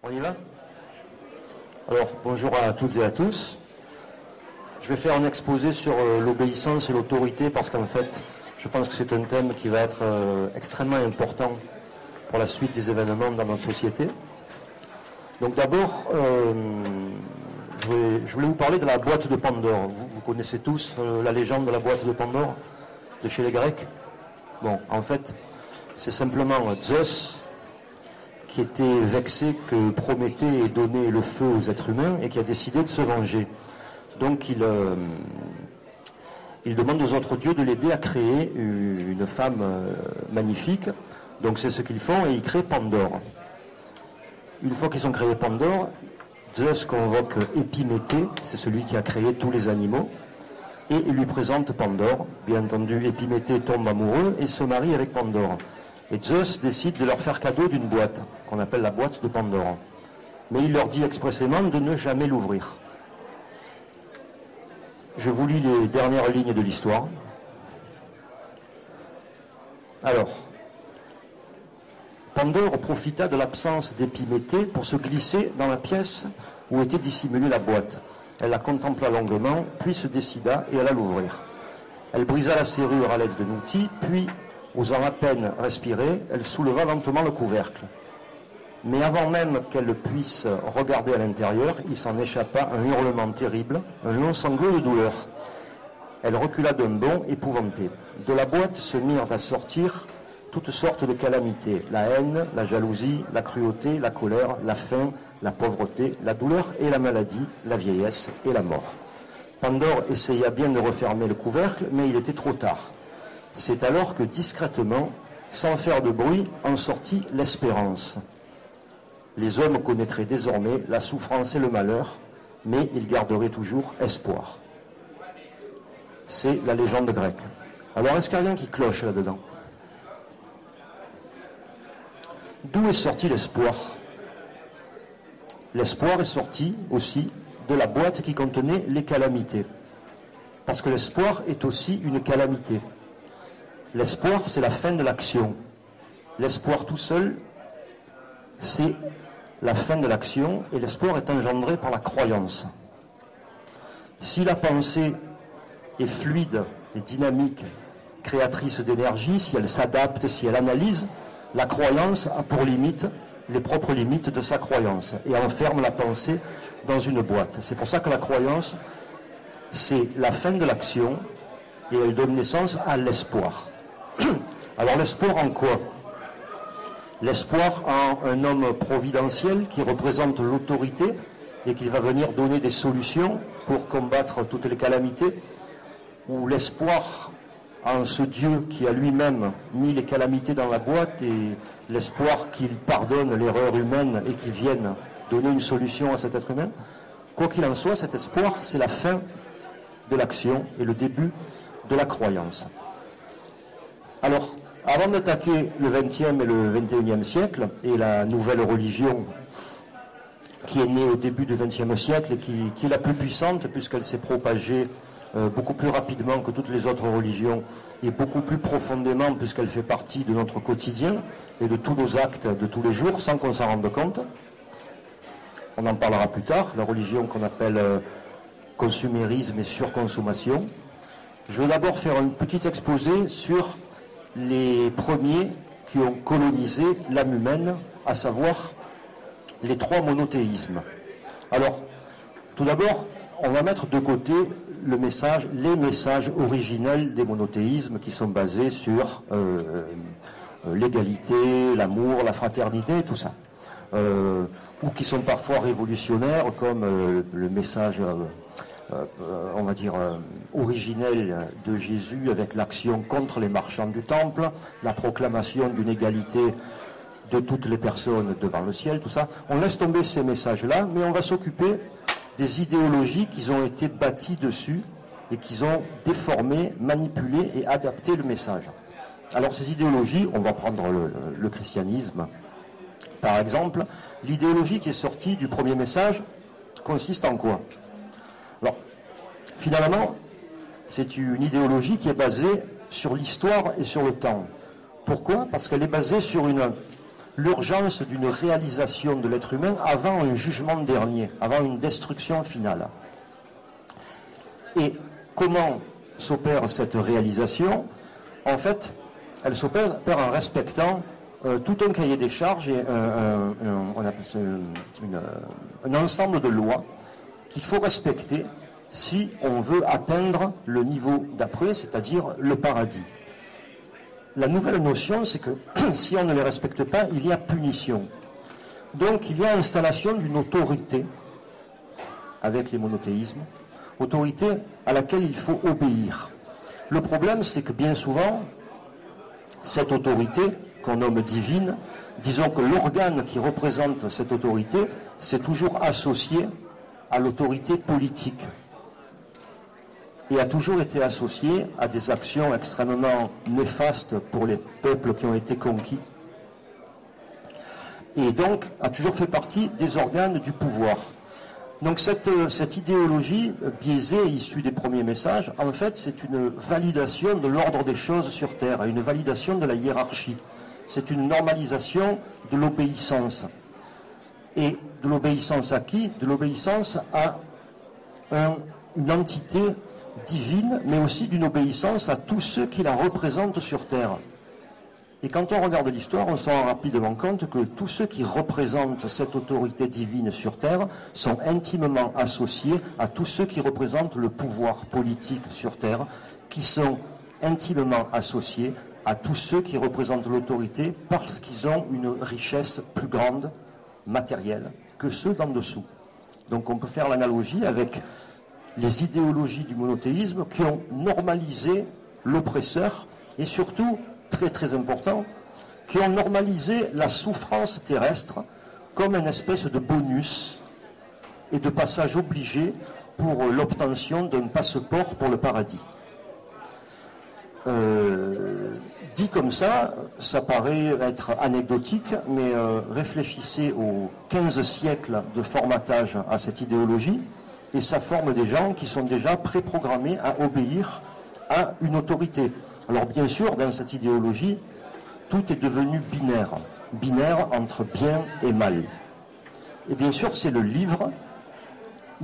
On y va? Alors, bonjour à toutes et à tous. Je vais faire un exposé sur l'obéissance et l'autorité parce qu'en fait, je pense que c'est un thème qui va être extrêmement important pour la suite des événements dans notre société. Donc d'abord, je voulais vous parler de la boîte de Pandore. Vous connaissez tous la légende de la boîte de Pandore de chez les Grecs. Bon, en fait, c'est simplement Zeus qui était vexé que Prométhée ait donné le feu aux êtres humains et qui a décidé de se venger. Donc il demande aux autres dieux de l'aider à créer une femme magnifique. Donc c'est ce qu'ils font et ils créent Pandore. Une fois qu'ils ont créé Pandore, Zeus convoque Épiméthée, c'est celui qui a créé tous les animaux, et il lui présente Pandore. Bien entendu, Épiméthée tombe amoureux et se marie avec Pandore. Et Zeus décide de leur faire cadeau d'une boîte, qu'on appelle la boîte de Pandore. Mais il leur dit expressément de ne jamais l'ouvrir. Je vous lis les dernières lignes de l'histoire. Alors, Pandore profita de l'absence d'Épiméthée pour se glisser dans la pièce où était dissimulée la boîte. Elle la contempla longuement, puis se décida et alla l'ouvrir. Elle brisa la serrure à l'aide d'un outil, puis, osant à peine respirer, elle souleva lentement le couvercle. Mais avant même qu'elle puisse regarder à l'intérieur, il s'en échappa un hurlement terrible, un long sanglot de douleur. Elle recula d'un bond, épouvantée. De la boîte se mirent à sortir toutes sortes de calamités, la haine, la jalousie, la cruauté, la colère, la faim, la pauvreté, la douleur et la maladie, la vieillesse et la mort. Pandore essaya bien de refermer le couvercle, mais il était trop tard. C'est alors que discrètement, sans faire de bruit, en sortit l'espérance. Les hommes connaîtraient désormais la souffrance et le malheur, mais ils garderaient toujours espoir. C'est la légende grecque. Alors, est-ce qu'il y a rien qui cloche là-dedans? D'où est sorti l'espoir? L'espoir est sorti aussi de la boîte qui contenait les calamités. Parce que l'espoir est aussi une calamité. L'espoir, c'est la fin de l'action. L'espoir tout seul, c'est la fin de l'action, et l'espoir est engendré par la croyance. Si la pensée est fluide et dynamique, créatrice d'énergie, si elle s'adapte, si elle analyse, la croyance a pour limite les propres limites de sa croyance et enferme la pensée dans une boîte. C'est pour ça que la croyance, c'est la fin de l'action et elle donne naissance à l'espoir. Alors l'espoir en quoi? L'espoir en un homme providentiel qui représente l'autorité et qui va venir donner des solutions pour combattre toutes les calamités, ou l'espoir en ce Dieu qui a lui-même mis les calamités dans la boîte et l'espoir qu'il pardonne l'erreur humaine et qu'il vienne donner une solution à cet être humain. Quoi qu'il en soit, cet espoir, c'est la fin de l'action et le début de la croyance. Alors, avant d'attaquer le XXe et le XXIe siècle et la nouvelle religion qui est née au début du XXe siècle et qui est la plus puissante puisqu'elle s'est propagée beaucoup plus rapidement que toutes les autres religions et beaucoup plus profondément puisqu'elle fait partie de notre quotidien et de tous nos actes de tous les jours sans qu'on s'en rende compte. On en parlera plus tard, la religion qu'on appelle consumérisme et surconsommation. Je vais d'abord faire un petit exposé sur les premiers qui ont colonisé l'âme humaine, à savoir les trois monothéismes. Alors, tout d'abord, on va mettre de côté les messages originels des monothéismes qui sont basés sur l'égalité, l'amour, la fraternité, tout ça. Ou qui sont parfois révolutionnaires, comme le message, on va dire, originel de Jésus avec l'action contre les marchands du temple, la proclamation d'une égalité de toutes les personnes devant le ciel, tout ça. On laisse tomber ces messages-là, mais on va s'occuper des idéologies qui ont été bâties dessus et qui ont déformé, manipulé et adapté le message. Alors ces idéologies, on va prendre le christianisme par exemple. L'idéologie qui est sortie du premier message consiste en quoi? Alors, finalement, c'est une idéologie qui est basée sur l'histoire et sur le temps. Pourquoi? Parce qu'elle est basée sur l'urgence d'une réalisation de l'être humain avant un jugement dernier, avant une destruction finale. Et comment s'opère cette réalisation? En fait, elle s'opère en respectant tout un cahier des charges et on appelle ça un ensemble de lois qu'il faut respecter si on veut atteindre le niveau d'après, c'est-à-dire le paradis. La nouvelle notion, c'est que si on ne les respecte pas, il y a punition. Donc il y a installation d'une autorité, avec les monothéismes, autorité à laquelle il faut obéir. Le problème, c'est que bien souvent, cette autorité, qu'on nomme divine, disons que l'organe qui représente cette autorité, c'est toujours associé à l'autorité politique. Et a toujours été associé à des actions extrêmement néfastes pour les peuples qui ont été conquis. Et donc a toujours fait partie des organes du pouvoir. Donc cette idéologie biaisée, issue des premiers messages, en fait c'est une validation de l'ordre des choses sur Terre, une validation de la hiérarchie. C'est une normalisation de l'obéissance. Et de l'obéissance à qui? De l'obéissance à une entité divine, mais aussi d'une obéissance à tous ceux qui la représentent sur Terre. Et quand on regarde l'histoire, on se rend rapidement compte que tous ceux qui représentent cette autorité divine sur Terre sont intimement associés à tous ceux qui représentent le pouvoir politique sur Terre, qui sont intimement associés à tous ceux qui représentent l'autorité parce qu'ils ont une richesse plus grande, matérielle, que ceux d'en dessous. Donc on peut faire l'analogie avec les idéologies du monothéisme qui ont normalisé l'oppresseur et surtout, très très important, qui ont normalisé la souffrance terrestre comme une espèce de bonus et de passage obligé pour l'obtention d'un passeport pour le paradis. Dit comme ça paraît être anecdotique, mais réfléchissez aux 15 siècles de formatage à cette idéologie, et ça forme des gens qui sont déjà préprogrammés à obéir à une autorité. Alors bien sûr, dans cette idéologie, tout est devenu binaire. Binaire entre bien et mal. Et bien sûr, c'est le livre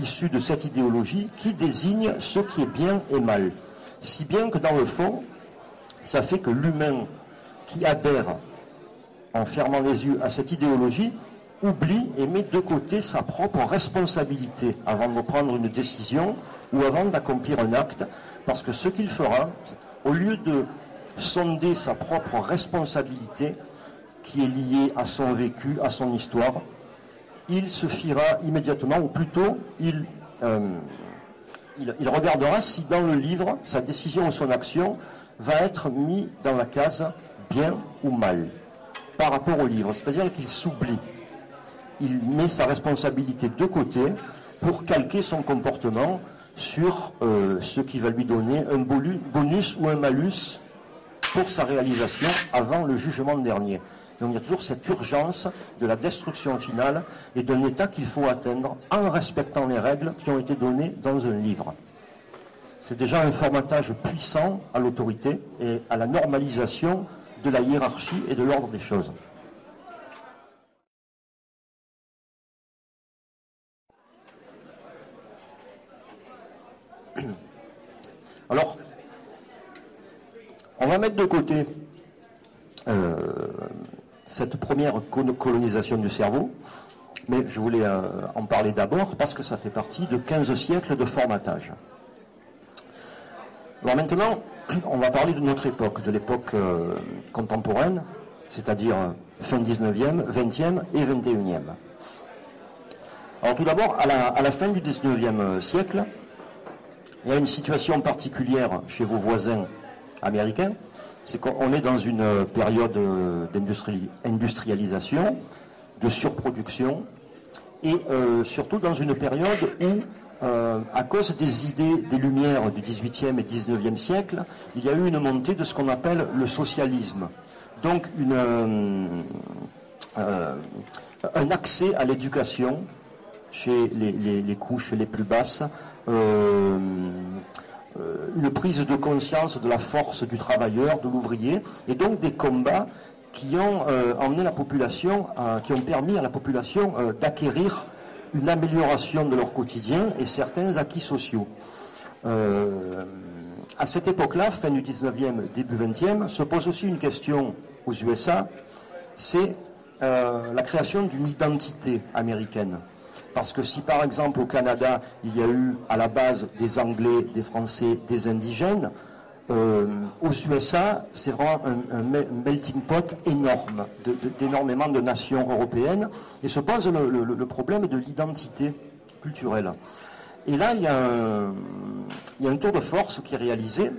issu de cette idéologie qui désigne ce qui est bien et mal. Si bien que dans le fond, ça fait que l'humain qui adhère en fermant les yeux à cette idéologie oublie et met de côté sa propre responsabilité avant de prendre une décision ou avant d'accomplir un acte, parce que ce qu'il fera, au lieu de sonder sa propre responsabilité qui est liée à son vécu, à son histoire, il se fiera immédiatement, ou plutôt il regardera si dans le livre, sa décision ou son action va être mis dans la case bien ou mal par rapport au livre, c'est-à-dire qu'il s'oublie. Il met sa responsabilité de côté pour calquer son comportement sur ce qui va lui donner un bonus ou un malus pour sa réalisation avant le jugement dernier. Donc il y a toujours cette urgence de la destruction finale et d'un état qu'il faut atteindre en respectant les règles qui ont été données dans un livre. C'est déjà un formatage puissant à l'autorité et à la normalisation de la hiérarchie et de l'ordre des choses. Alors, on va mettre de côté cette première colonisation du cerveau, mais je voulais en parler d'abord parce que ça fait partie de 15 siècles de formatage. Alors maintenant, on va parler de notre époque, de l'époque contemporaine, c'est-à-dire fin 19e, 20e et 21e. Alors tout d'abord, à la fin du 19e siècle, il y a une situation particulière chez vos voisins américains, c'est qu'on est dans une période d'industrialisation, de surproduction, et surtout dans une période où, à cause des idées des Lumières du XVIIIe et XIXe siècle, il y a eu une montée de ce qu'on appelle le socialisme. Donc un accès à l'éducation chez les couches les plus basses, une prise de conscience de la force du travailleur, de l'ouvrier, et donc des combats qui ont emmené la population, qui ont permis à la population d'acquérir une amélioration de leur quotidien et certains acquis sociaux. À cette époque-là, fin du 19e, début 20e, se pose aussi une question aux USA, c'est la création d'une identité américaine. Parce que si par exemple au Canada, il y a eu à la base des Anglais, des Français, des indigènes, aux USA, c'est vraiment un melting pot énorme, d'énormément de nations européennes, et se pose le problème de l'identité culturelle. Et là, il y a un tour de force qui est réalisé,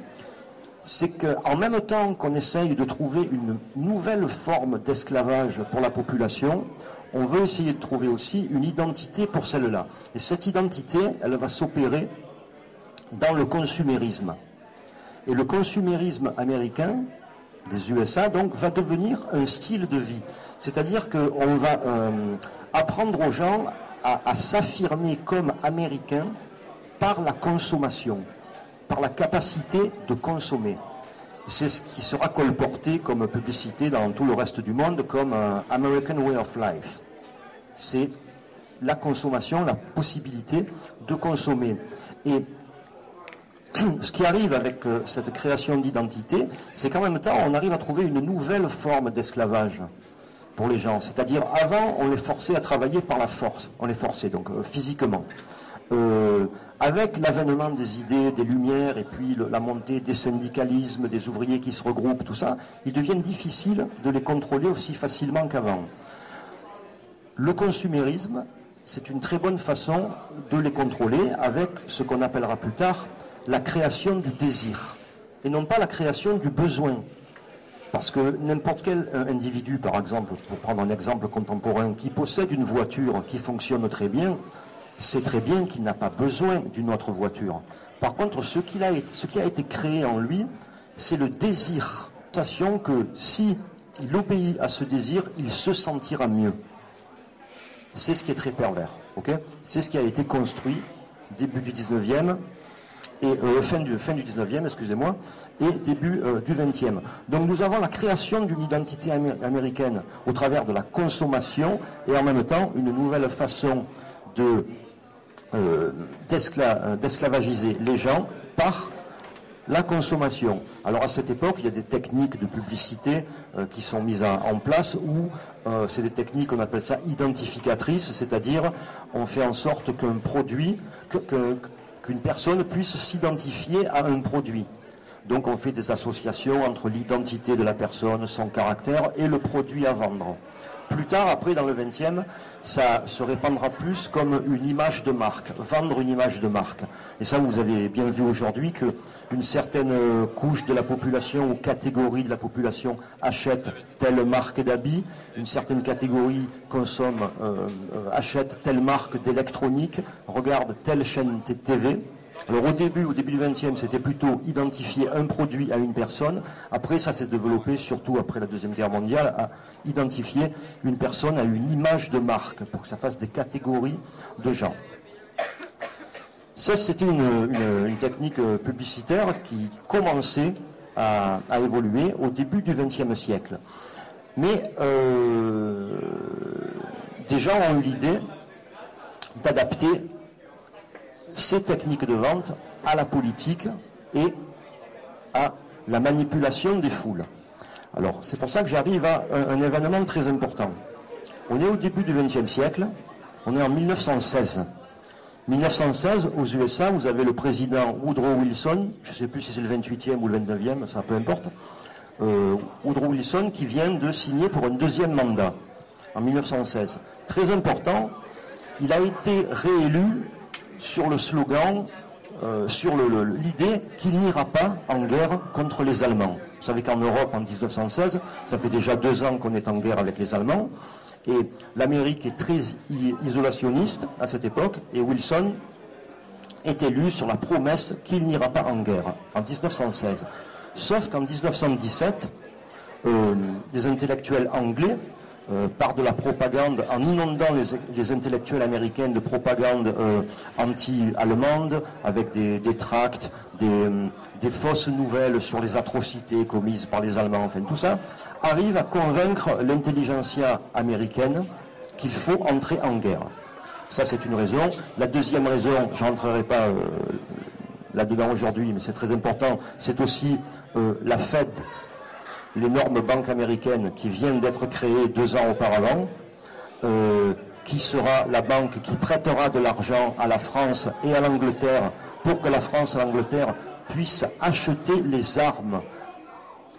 c'est qu'en même temps qu'on essaye de trouver une nouvelle forme d'esclavage pour la population, on veut essayer de trouver aussi une identité pour celle-là. Et cette identité, elle va s'opérer dans le consumérisme. Et le consumérisme américain, des USA, donc, va devenir un style de vie. C'est-à-dire qu'on va apprendre aux gens à s'affirmer comme américains par la consommation, par la capacité de consommer. C'est ce qui sera colporté comme publicité dans tout le reste du monde comme American Way of Life. C'est la consommation, la possibilité de consommer. Et ce qui arrive avec cette création d'identité, c'est qu'en même temps, on arrive à trouver une nouvelle forme d'esclavage pour les gens. C'est-à-dire, avant, on les forçait à travailler par la force. On les forçait, donc, physiquement. Avec l'avènement des idées, des lumières, et puis la montée des syndicalismes, des ouvriers qui se regroupent, tout ça, il devient difficile de les contrôler aussi facilement qu'avant. Le consumérisme, c'est une très bonne façon de les contrôler avec ce qu'on appellera plus tard la création du désir, et non pas la création du besoin. Parce que n'importe quel individu, par exemple, pour prendre un exemple contemporain, qui possède une voiture qui fonctionne très bien, sait très bien qu'il n'a pas besoin d'une autre voiture. Par contre, ce qui a été créé en lui, c'est le désir. Sensation que si il obéit à ce désir, il se sentira mieux. C'est ce qui est très pervers. Okay, c'est ce qui a été construit début du 19e, et fin du 19e, excusez-moi, et début du 20e. Donc nous avons la création d'une identité américaine au travers de la consommation, et en même temps une nouvelle façon d'esclavagiser les gens par la consommation. Alors à cette époque, il y a des techniques de publicité qui sont mises en place où c'est des techniques, on appelle ça identificatrices, c'est-à-dire on fait en sorte qu'un produit, qu'une personne puisse s'identifier à un produit. Donc on fait des associations entre l'identité de la personne, son caractère et le produit à vendre. Plus tard, après, dans le 20e, ça se répandra plus comme une image de marque, vendre une image de marque. Et ça, vous avez bien vu aujourd'hui qu'une certaine couche de la population ou catégorie de la population achète telle marque d'habits, une certaine catégorie consomme, achète telle marque d'électronique, regarde telle chaîne TV. Alors au début du 20e, c'était plutôt identifier un produit à une personne. Après, ça s'est développé, surtout après la Deuxième Guerre mondiale, à identifier une personne à une image de marque, pour que ça fasse des catégories de gens. Ça, c'était une technique publicitaire qui commençait à évoluer au début du XXe siècle. Mais des gens ont eu l'idée d'adapter ces techniques de vente à la politique et à la manipulation des foules. Alors, c'est pour ça que j'arrive à un événement très important. On est au début du XXe siècle, on est en 1916. 1916, aux USA, vous avez le président Woodrow Wilson, je ne sais plus si c'est le 28e ou le 29e, ça peu importe, Woodrow Wilson qui vient de signer pour un deuxième mandat en 1916. Très important, il a été réélu sur le slogan, sur l'idée qu'il n'ira pas en guerre contre les Allemands. Vous savez qu'en Europe, en 1916, ça fait déjà 2 ans qu'on est en guerre avec les Allemands, et l'Amérique est très isolationniste à cette époque, et Wilson est élu sur la promesse qu'il n'ira pas en guerre, en 1916. Sauf qu'en 1917, des intellectuels anglais par de la propagande, en inondant les intellectuels américains de propagande anti-allemande, avec des tracts, des fausses nouvelles sur les atrocités commises par les Allemands, enfin tout ça, arrive à convaincre l'intelligentsia américaine qu'il faut entrer en guerre. Ça, c'est une raison. La deuxième raison, je n'entrerai pas là-dedans aujourd'hui, mais c'est très important, c'est aussi la Fed, l'énorme banque américaine qui vient d'être créée 2 ans auparavant, qui sera la banque qui prêtera de l'argent à la France et à l'Angleterre pour que la France et l'Angleterre puissent acheter les armes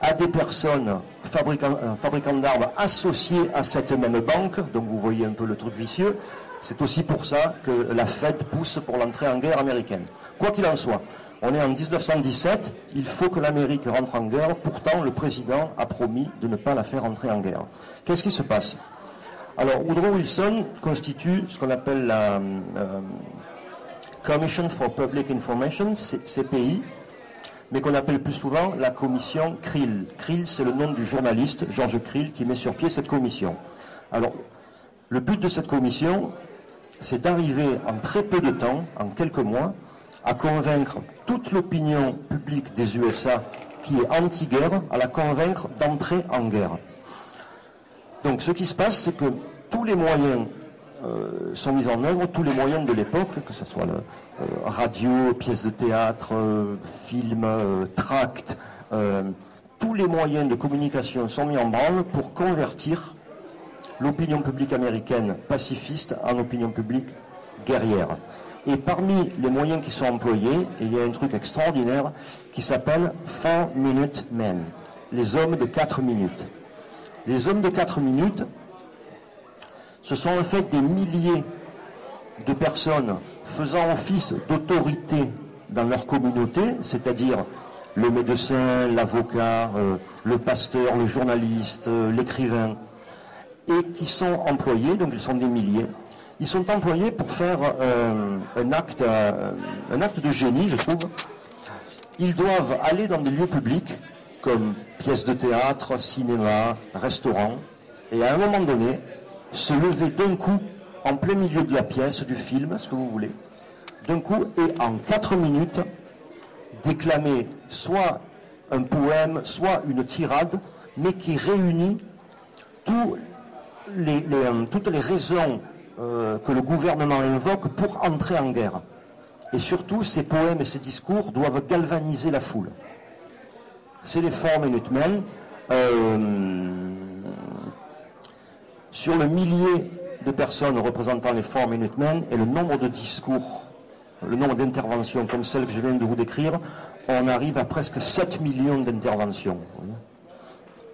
à des personnes fabricants d'armes associées à cette même banque. Donc vous voyez un peu le truc vicieux. C'est aussi pour ça que la Fed pousse pour l'entrée en guerre américaine. Quoi qu'il en soit, on est en 1917, il faut que l'Amérique rentre en guerre, pourtant le président a promis de ne pas la faire entrer en guerre. Qu'est-ce qui se passe? Alors Woodrow Wilson constitue ce qu'on appelle la Commission for Public Information, CPI, mais qu'on appelle plus souvent la commission Krill. Krill, c'est le nom du journaliste George Krill qui met sur pied cette commission. Alors, le but de cette commission, c'est d'arriver en très peu de temps, en quelques mois, à convaincre toute l'opinion publique des USA qui est anti-guerre, à la convaincre d'entrer en guerre. Donc ce qui se passe, c'est que tous les moyens sont mis en œuvre, tous les moyens de l'époque, que ce soit radio, pièces de théâtre, films, tracts, tous les moyens de communication sont mis en branle pour convertir l'opinion publique américaine pacifiste en opinion publique guerrière. Et parmi les moyens qui sont employés, il y a un truc extraordinaire qui s'appelle 4-Minute Men, les hommes de 4 minutes. Les hommes de 4 minutes, ce sont en fait des milliers de personnes faisant office d'autorité dans leur communauté, c'est-à-dire le médecin, l'avocat, le pasteur, le journaliste, l'écrivain, et qui sont employés, donc ils sont des milliers, ils sont employés pour faire un acte de génie, je trouve. Ils doivent aller dans des lieux publics, comme pièces de théâtre, cinéma, restaurants, et à un moment donné, se lever d'un coup, en plein milieu de la pièce, du film, ce que vous voulez, d'un coup, et en 4 minutes, déclamer soit un poème, soit une tirade, mais qui réunit toutes les raisons que le gouvernement invoque pour entrer en guerre. Et surtout, ces poèmes et ces discours doivent galvaniser la foule. C'est les 4-Minute Men. Sur le millier de personnes représentant les 4-Minute Men et le nombre de discours, le nombre d'interventions comme celle que je viens de vous décrire, on arrive à presque 7 millions d'interventions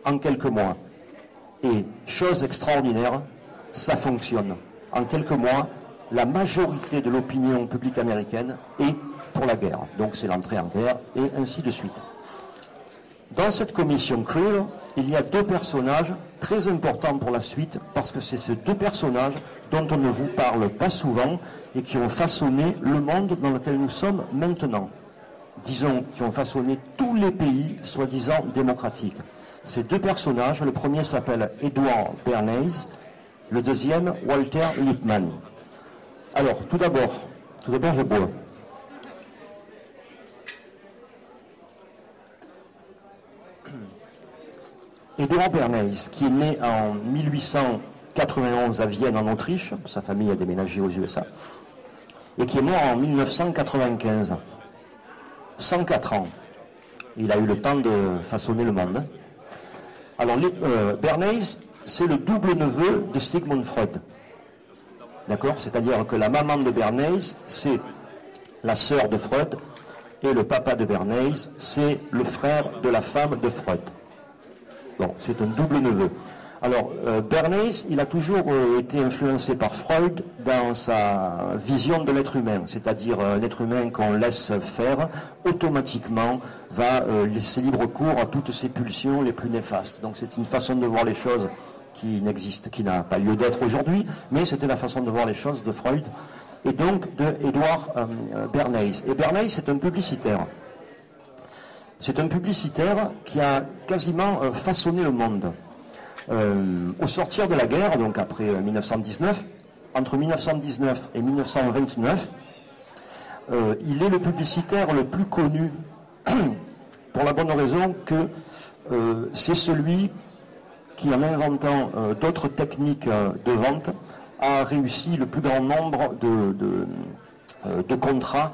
en quelques mois. Et chose extraordinaire, ça fonctionne. En quelques mois, la majorité de l'opinion publique américaine est pour la guerre. Donc c'est l'entrée en guerre et ainsi de suite. Dans cette commission Krill, il y a 2 personnages très importants pour la suite, parce que c'est ces 2 personnages dont on ne vous parle pas souvent et qui ont façonné le monde dans lequel nous sommes maintenant. Disons, qui ont façonné tous les pays soi-disant démocratiques. Ces 2 personnages, le premier s'appelle Edward Bernays, le deuxième Walter Lippmann. Alors, tout d'abord, je bois. Edward Bernays, qui est né en 1891 à Vienne en Autriche, sa famille a déménagé aux USA, et qui est mort en 1995, 104 ans. Il a eu le temps de façonner le monde. Alors, Bernays, c'est le double neveu de Sigmund Freud. D'accord? C'est-à-dire que la maman de Bernays, c'est la sœur de Freud, et le papa de Bernays, c'est le frère de la femme de Freud. Bon, c'est un double neveu. Alors, Bernays, il a toujours été influencé par Freud dans sa vision de l'être humain, c'est-à-dire un être humain qu'on laisse faire, automatiquement va laisser libre cours à toutes ses pulsions les plus néfastes. Donc c'est une façon de voir les choses qui n'existe, qui n'a pas lieu d'être aujourd'hui, mais c'était la façon de voir les choses de Freud, et donc de Edward Bernays. Et Bernays, c'est un publicitaire. C'est un publicitaire qui a quasiment façonné le monde. Au sortir de la guerre, donc après 1919, entre 1919 et 1929, il est le publicitaire le plus connu pour la bonne raison que c'est celui qui, en inventant d'autres techniques de vente, a réussi le plus grand nombre de contrats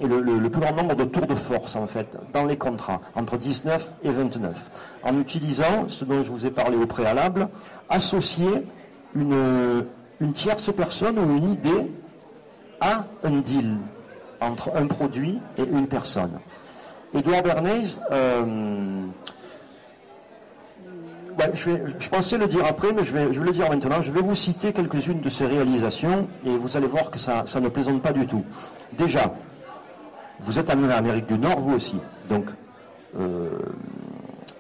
et le plus grand nombre de tours de force, en fait, dans les contrats, entre 19 et 29, en utilisant, ce dont je vous ai parlé au préalable, associer une tierce personne ou une idée à un deal entre un produit et une personne. Edouard Bernays, je pensais le dire après, mais je vais le dire maintenant. Je vais vous citer quelques-unes de ses réalisations et vous allez voir que ça ne plaisante pas du tout. Déjà, vous êtes en Amérique du Nord, vous aussi. Donc,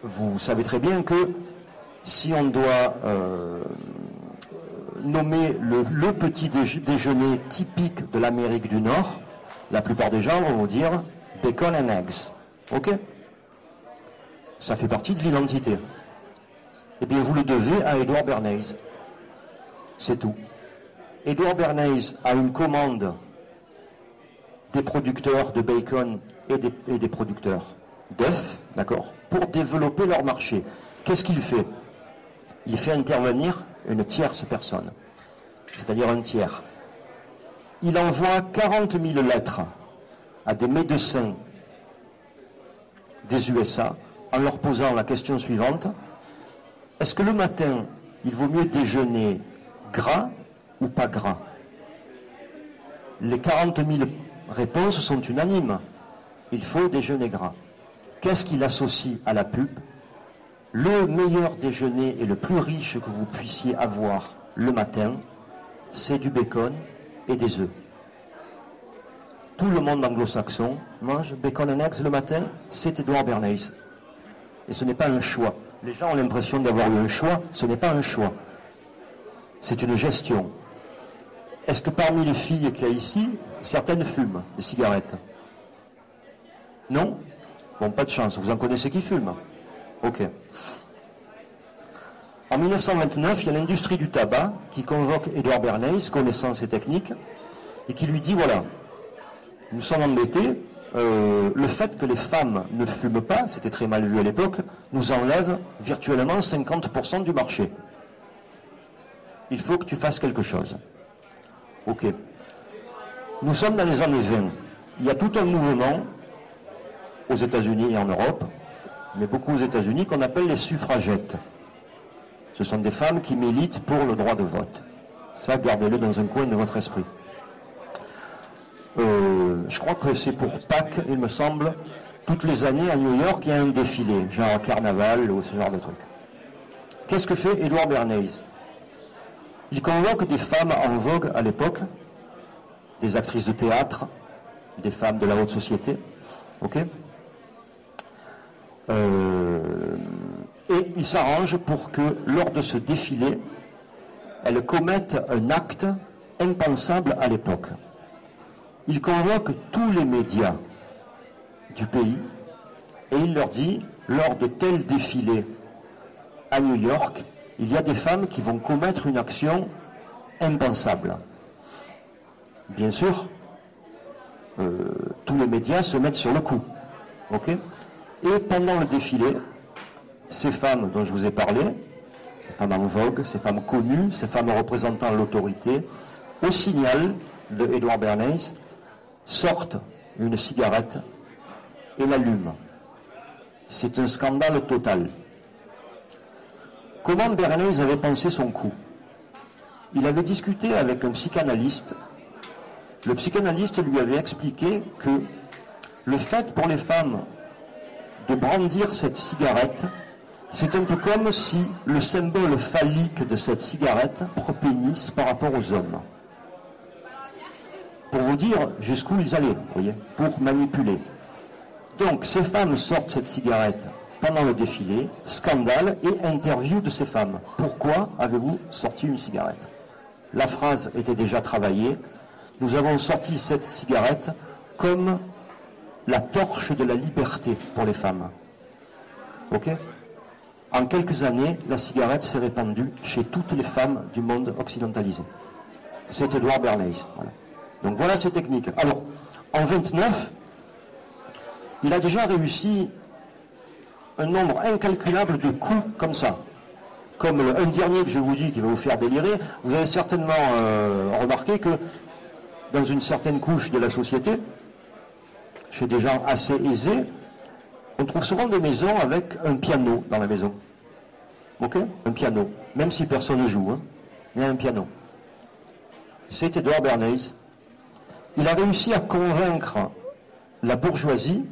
vous savez très bien que si on doit nommer le petit déjeuner typique de l'Amérique du Nord, la plupart des gens vont vous dire bacon and eggs. Ok? Ça fait partie de l'identité. Eh bien, vous le devez à Edouard Bernays. C'est tout. Edouard Bernays a une commande des producteurs de bacon et des producteurs d'œufs, d'accord, pour développer leur marché. Qu'est-ce qu'il fait? Il fait intervenir une tierce personne, c'est-à-dire un tiers. Il envoie 40 000 lettres à des médecins des USA en leur posant la question suivante: est-ce que le matin, il vaut mieux déjeuner gras ou pas gras? Les 40 000 réponses sont unanimes. Il faut déjeuner gras. Qu'est-ce qu'il associe à la pub? Le meilleur déjeuner et le plus riche que vous puissiez avoir le matin, c'est du bacon et des œufs. Tout le monde anglo-saxon mange bacon and eggs le matin, c'est Edouard Bernays. Et ce n'est pas un choix. Les gens ont l'impression d'avoir eu un choix, ce n'est pas un choix. C'est une gestion. Est-ce que parmi les filles qu'il y a ici, certaines fument des cigarettes? Non? Bon, pas de chance, vous en connaissez qui fument? Ok. En 1929, il y a l'industrie du tabac qui convoque Edouard Bernays, connaissant ses techniques, et qui lui dit, voilà, nous sommes embêtés, le fait que les femmes ne fument pas, c'était très mal vu à l'époque, nous enlève virtuellement 50% du marché. Il faut que tu fasses quelque chose. Ok. Nous sommes dans les années 20. Il y a tout un mouvement aux États-Unis et en Europe, mais beaucoup aux États-Unis, qu'on appelle les suffragettes. Ce sont des femmes qui militent pour le droit de vote. Ça, gardez-le dans un coin de votre esprit. Je crois que c'est pour Pâques, il me semble, toutes les années à New York, il y a un défilé, genre carnaval ou ce genre de truc. Qu'est-ce que fait Edouard Bernays? Il convoque des femmes en vogue à l'époque, des actrices de théâtre, des femmes de la haute société, ok? Et il s'arrange pour que lors de ce défilé, elles commettent un acte impensable à l'époque. Il convoque tous les médias du pays et il leur dit, lors de tel défilé à New York, il y a des femmes qui vont commettre une action impensable. Bien sûr, tous les médias se mettent sur le coup. Ok? Et pendant le défilé, ces femmes dont je vous ai parlé, ces femmes en vogue, ces femmes connues, ces femmes représentant l'autorité, au signal de Edouard Bernays, sortent une cigarette et l'allument. C'est un scandale total. Comment Bernays avait pensé son coup? Il avait discuté avec un psychanalyste. Le psychanalyste lui avait expliqué que le fait pour les femmes de brandir cette cigarette, c'est un peu comme si le symbole phallique de cette cigarette pour pénis par rapport aux hommes. Pour vous dire jusqu'où ils allaient, vous voyez, pour manipuler. Donc, ces femmes sortent cette cigarette pendant le défilé, scandale et interview de ces femmes. Pourquoi avez-vous sorti une cigarette? La phrase était déjà travaillée. Nous avons sorti cette cigarette comme la torche de la liberté pour les femmes. Ok? En quelques années, la cigarette s'est répandue chez toutes les femmes du monde occidentalisé. C'est Edward Bernays. Voilà. Donc voilà ces techniques. Alors, en 29, il a déjà réussi un nombre incalculable de coups comme ça. Comme un dernier que je vous dis qui va vous faire délirer, vous avez certainement remarqué que dans une certaine couche de la société, chez des gens assez aisés, on trouve souvent des maisons avec un piano dans la maison. Ok? Un piano. Même si personne ne joue, hein, il y a un piano. C'est Edward Bernays. Il a réussi à convaincre la bourgeoisie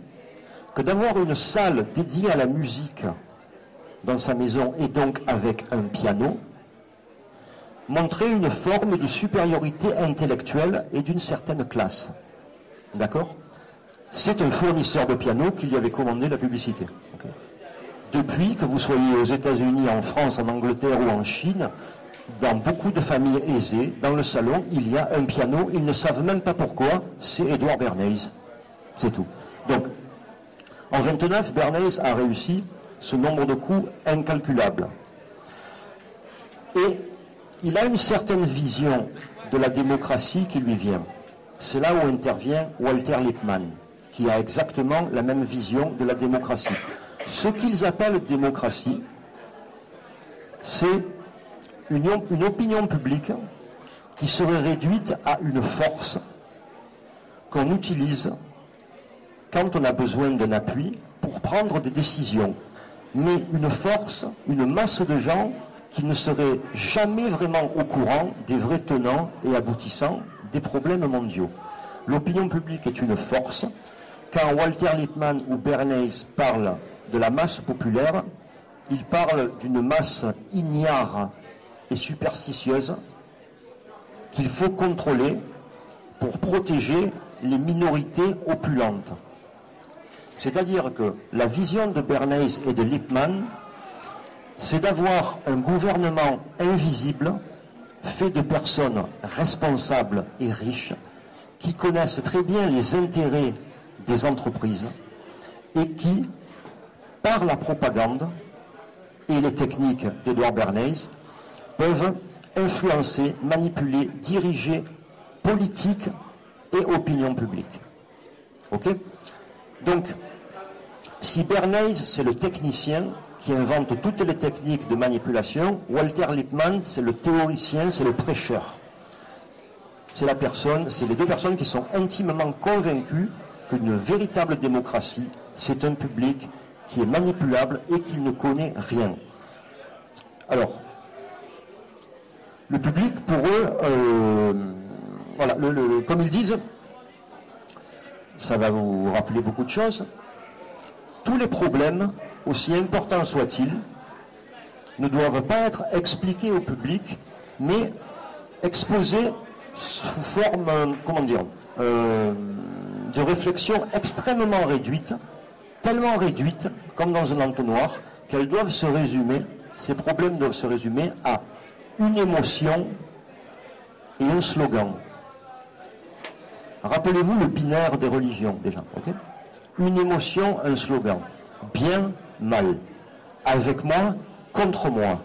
que d'avoir une salle dédiée à la musique dans sa maison et donc avec un piano montrait une forme de supériorité intellectuelle et d'une certaine classe. D'accord? C'est un fournisseur de piano qui lui avait commandé la publicité. Okay. Depuis, que vous soyez aux États-Unis, en France, en Angleterre ou en Chine, dans beaucoup de familles aisées, dans le salon, il y a un piano. Ils ne savent même pas pourquoi. C'est Edward Bernays. C'est tout. Donc, en 29, Bernays a réussi ce nombre de coups incalculable. Et il a une certaine vision de la démocratie qui lui vient. C'est là où intervient Walter Lippmann, qui a exactement la même vision de la démocratie. Ce qu'ils appellent démocratie, c'est une opinion publique qui serait réduite à une force qu'on utilise quand on a besoin d'un appui pour prendre des décisions. Mais une force, une masse de gens qui ne seraient jamais vraiment au courant des vrais tenants et aboutissants des problèmes mondiaux. L'opinion publique est une force. Quand Walter Lippmann ou Bernays parlent de la masse populaire, ils parlent d'une masse ignare et superstitieuse qu'il faut contrôler pour protéger les minorités opulentes. C'est-à-dire que la vision de Bernays et de Lippmann, c'est d'avoir un gouvernement invisible, fait de personnes responsables et riches, qui connaissent très bien les intérêts des entreprises et qui, par la propagande et les techniques d'Edward Bernays, peuvent influencer, manipuler, diriger politique et opinion publique. Ok ? Donc, si Bernays, c'est le technicien qui invente toutes les techniques de manipulation, Walter Lippmann, c'est le théoricien, c'est le prêcheur. C'est les deux personnes qui sont intimement convaincues qu'une véritable démocratie, c'est un public qui est manipulable et qui ne connaît rien. Alors, le public, pour eux, voilà, comme ils disent, ça va vous rappeler beaucoup de choses, tous les problèmes, aussi importants soient-ils, ne doivent pas être expliqués au public, mais exposés sous forme, de réflexion extrêmement réduite, tellement réduite, comme dans un entonnoir, qu'elles doivent se résumer, ces problèmes doivent se résumer à une émotion et un slogan. Rappelez-vous le binaire des religions, déjà, ok ? Une émotion, un slogan. Bien, mal. Avec moi, contre moi.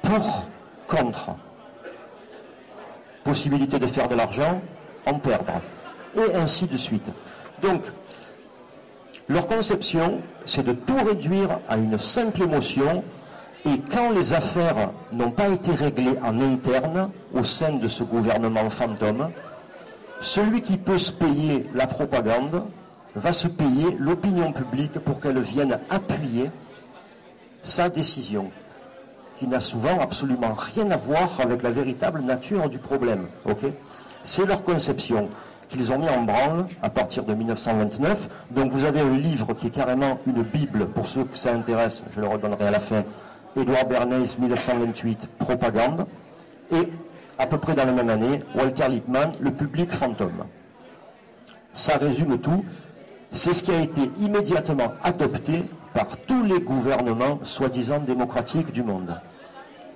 Pour, contre. Possibilité de faire de l'argent, en perdre. Et ainsi de suite. Donc, leur conception, c'est de tout réduire à une simple émotion, et quand les affaires n'ont pas été réglées en interne, au sein de ce gouvernement fantôme, celui qui peut se payer la propagande va se payer l'opinion publique pour qu'elle vienne appuyer sa décision, qui n'a souvent absolument rien à voir avec la véritable nature du problème. Okay ? C'est leur conception qu'ils ont mis en branle à partir de 1929. Donc vous avez un livre qui est carrément une Bible, pour ceux que ça intéresse, je le redonnerai à la fin, Edward Bernays, 1928, Propagande, et à peu près dans la même année, Walter Lippmann, Le public fantôme. Ça résume tout. C'est ce qui a été immédiatement adopté par tous les gouvernements soi-disant démocratiques du monde.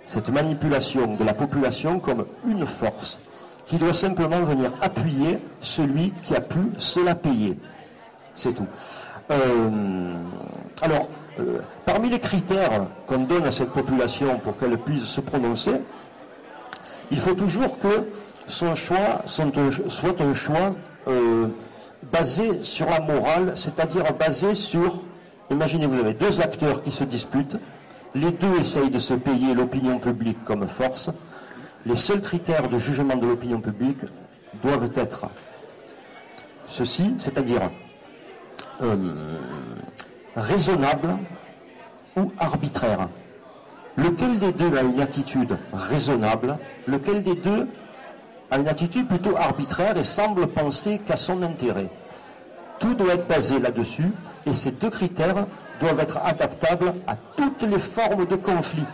Cette manipulation de la population comme une force qui doit simplement venir appuyer celui qui a pu se la payer. C'est tout. Alors, Parmi les critères qu'on donne à cette population pour qu'elle puisse se prononcer, il faut toujours que son choix soit un choix basé sur la morale, c'est-à-dire basé sur, imaginez, vous avez deux acteurs qui se disputent, les deux essayent de se payer l'opinion publique comme force. Les seuls critères de jugement de l'opinion publique doivent être ceci, c'est-à-dire raisonnable ou arbitraire. Lequel des deux a une attitude raisonnable, lequel des deux a une attitude plutôt arbitraire et semble penser qu'à son intérêt. Tout doit être basé là-dessus et ces deux critères doivent être adaptables à toutes les formes de conflit.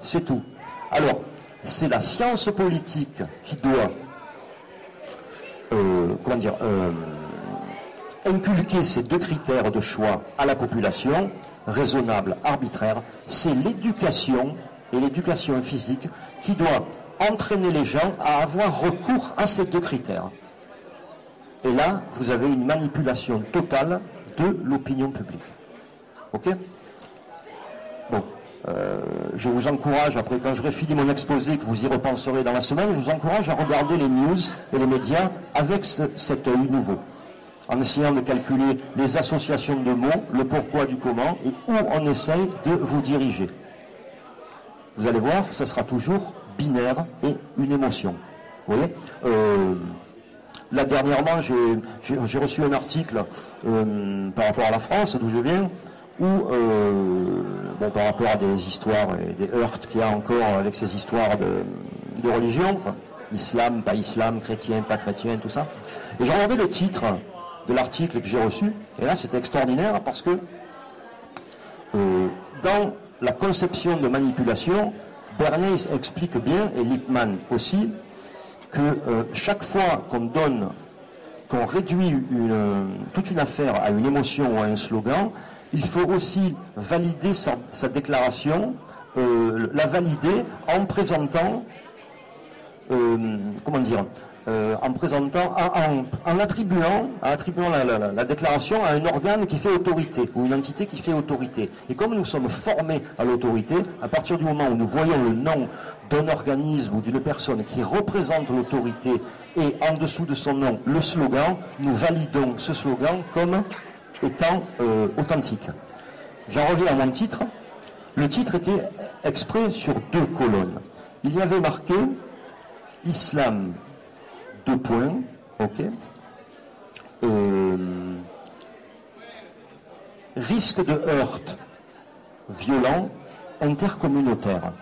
C'est tout. Alors, c'est la science politique qui doit inculquer ces deux critères de choix à la population, raisonnable, arbitraire. C'est l'éducation, et l'éducation physique, qui doit entraîner les gens à avoir recours à ces deux critères. Et là, vous avez une manipulation totale de l'opinion publique. Ok ? Bon, je vous encourage, après quand j'aurai fini mon exposé, que vous y repenserez dans la semaine, je vous encourage à regarder les news et les médias avec cet œil nouveau, en essayant de calculer les associations de mots, le pourquoi du comment, et où on essaye de vous diriger. Vous allez voir, ça sera toujours binaire et une émotion. Vous voyez là, dernièrement, j'ai reçu un article par rapport à la France, d'où je viens, où, par rapport à des histoires et des heurts qu'il y a encore avec ces histoires de religion, quoi. Islam, pas islam, chrétien, pas chrétien, tout ça. Et j'ai regardé le titre de l'article que j'ai reçu, et là, c'était extraordinaire parce que dans la conception de manipulation, Bernays explique bien, et Lippmann aussi, que chaque fois qu'on réduit toute une affaire à une émotion ou à un slogan, il faut aussi valider sa déclaration, la valider en présentant, en attribuant la déclaration à un organe qui fait autorité, ou une entité qui fait autorité. Et comme nous sommes formés à l'autorité, à partir du moment où nous voyons le nom d'un organisme ou d'une personne qui représente l'autorité et en dessous de son nom le slogan, nous validons ce slogan comme étant authentique. J'en reviens à mon titre. Le titre était exprès sur 2 colonnes. Il y avait marqué Islam, 2 points, ok. Risque de heurt violent intercommunautaire.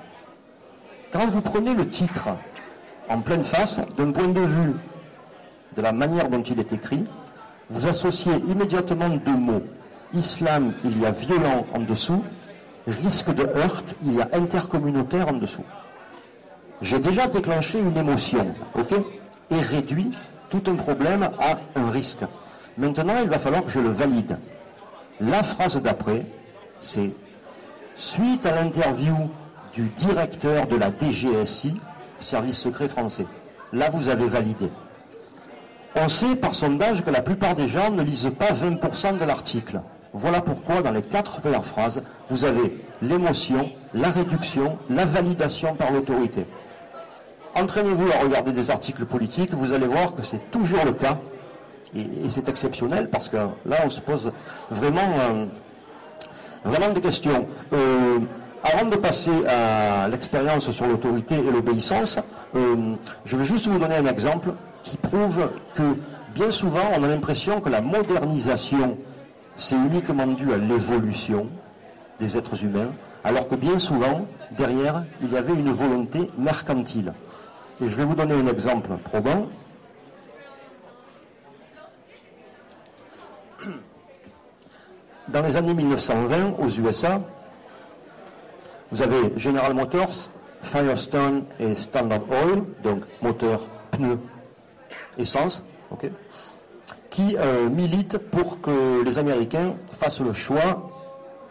Quand vous prenez le titre en pleine face, d'un point de vue de la manière dont il est écrit, vous associez immédiatement 2 mots. Islam, il y a violent en dessous. Risque de heurt, il y a intercommunautaire en dessous. J'ai déjà déclenché une émotion, ok, et réduit tout un problème à un risque. Maintenant, il va falloir que je le valide. La phrase d'après, c'est « Suite à l'interview du directeur de la DGSI, Service secret français ». Là, vous avez validé. On sait par sondage que la plupart des gens ne lisent pas 20% de l'article. Voilà pourquoi, dans les 4 premières phrases, vous avez l'émotion, la réduction, la validation par l'autorité. Entraînez-vous à regarder des articles politiques, vous allez voir que c'est toujours le cas, et c'est exceptionnel, parce que là, on se pose vraiment des questions. Avant de passer à l'expérience sur l'autorité et l'obéissance, je vais juste vous donner un exemple qui prouve que, bien souvent, on a l'impression que la modernisation, c'est uniquement dû à l'évolution des êtres humains, alors que bien souvent, derrière, il y avait une volonté mercantile. Et je vais vous donner un exemple probant. Dans les années 1920, aux USA, vous avez General Motors, Firestone et Standard Oil, donc moteur, pneus, essence, okay, qui militent pour que les Américains fassent le choix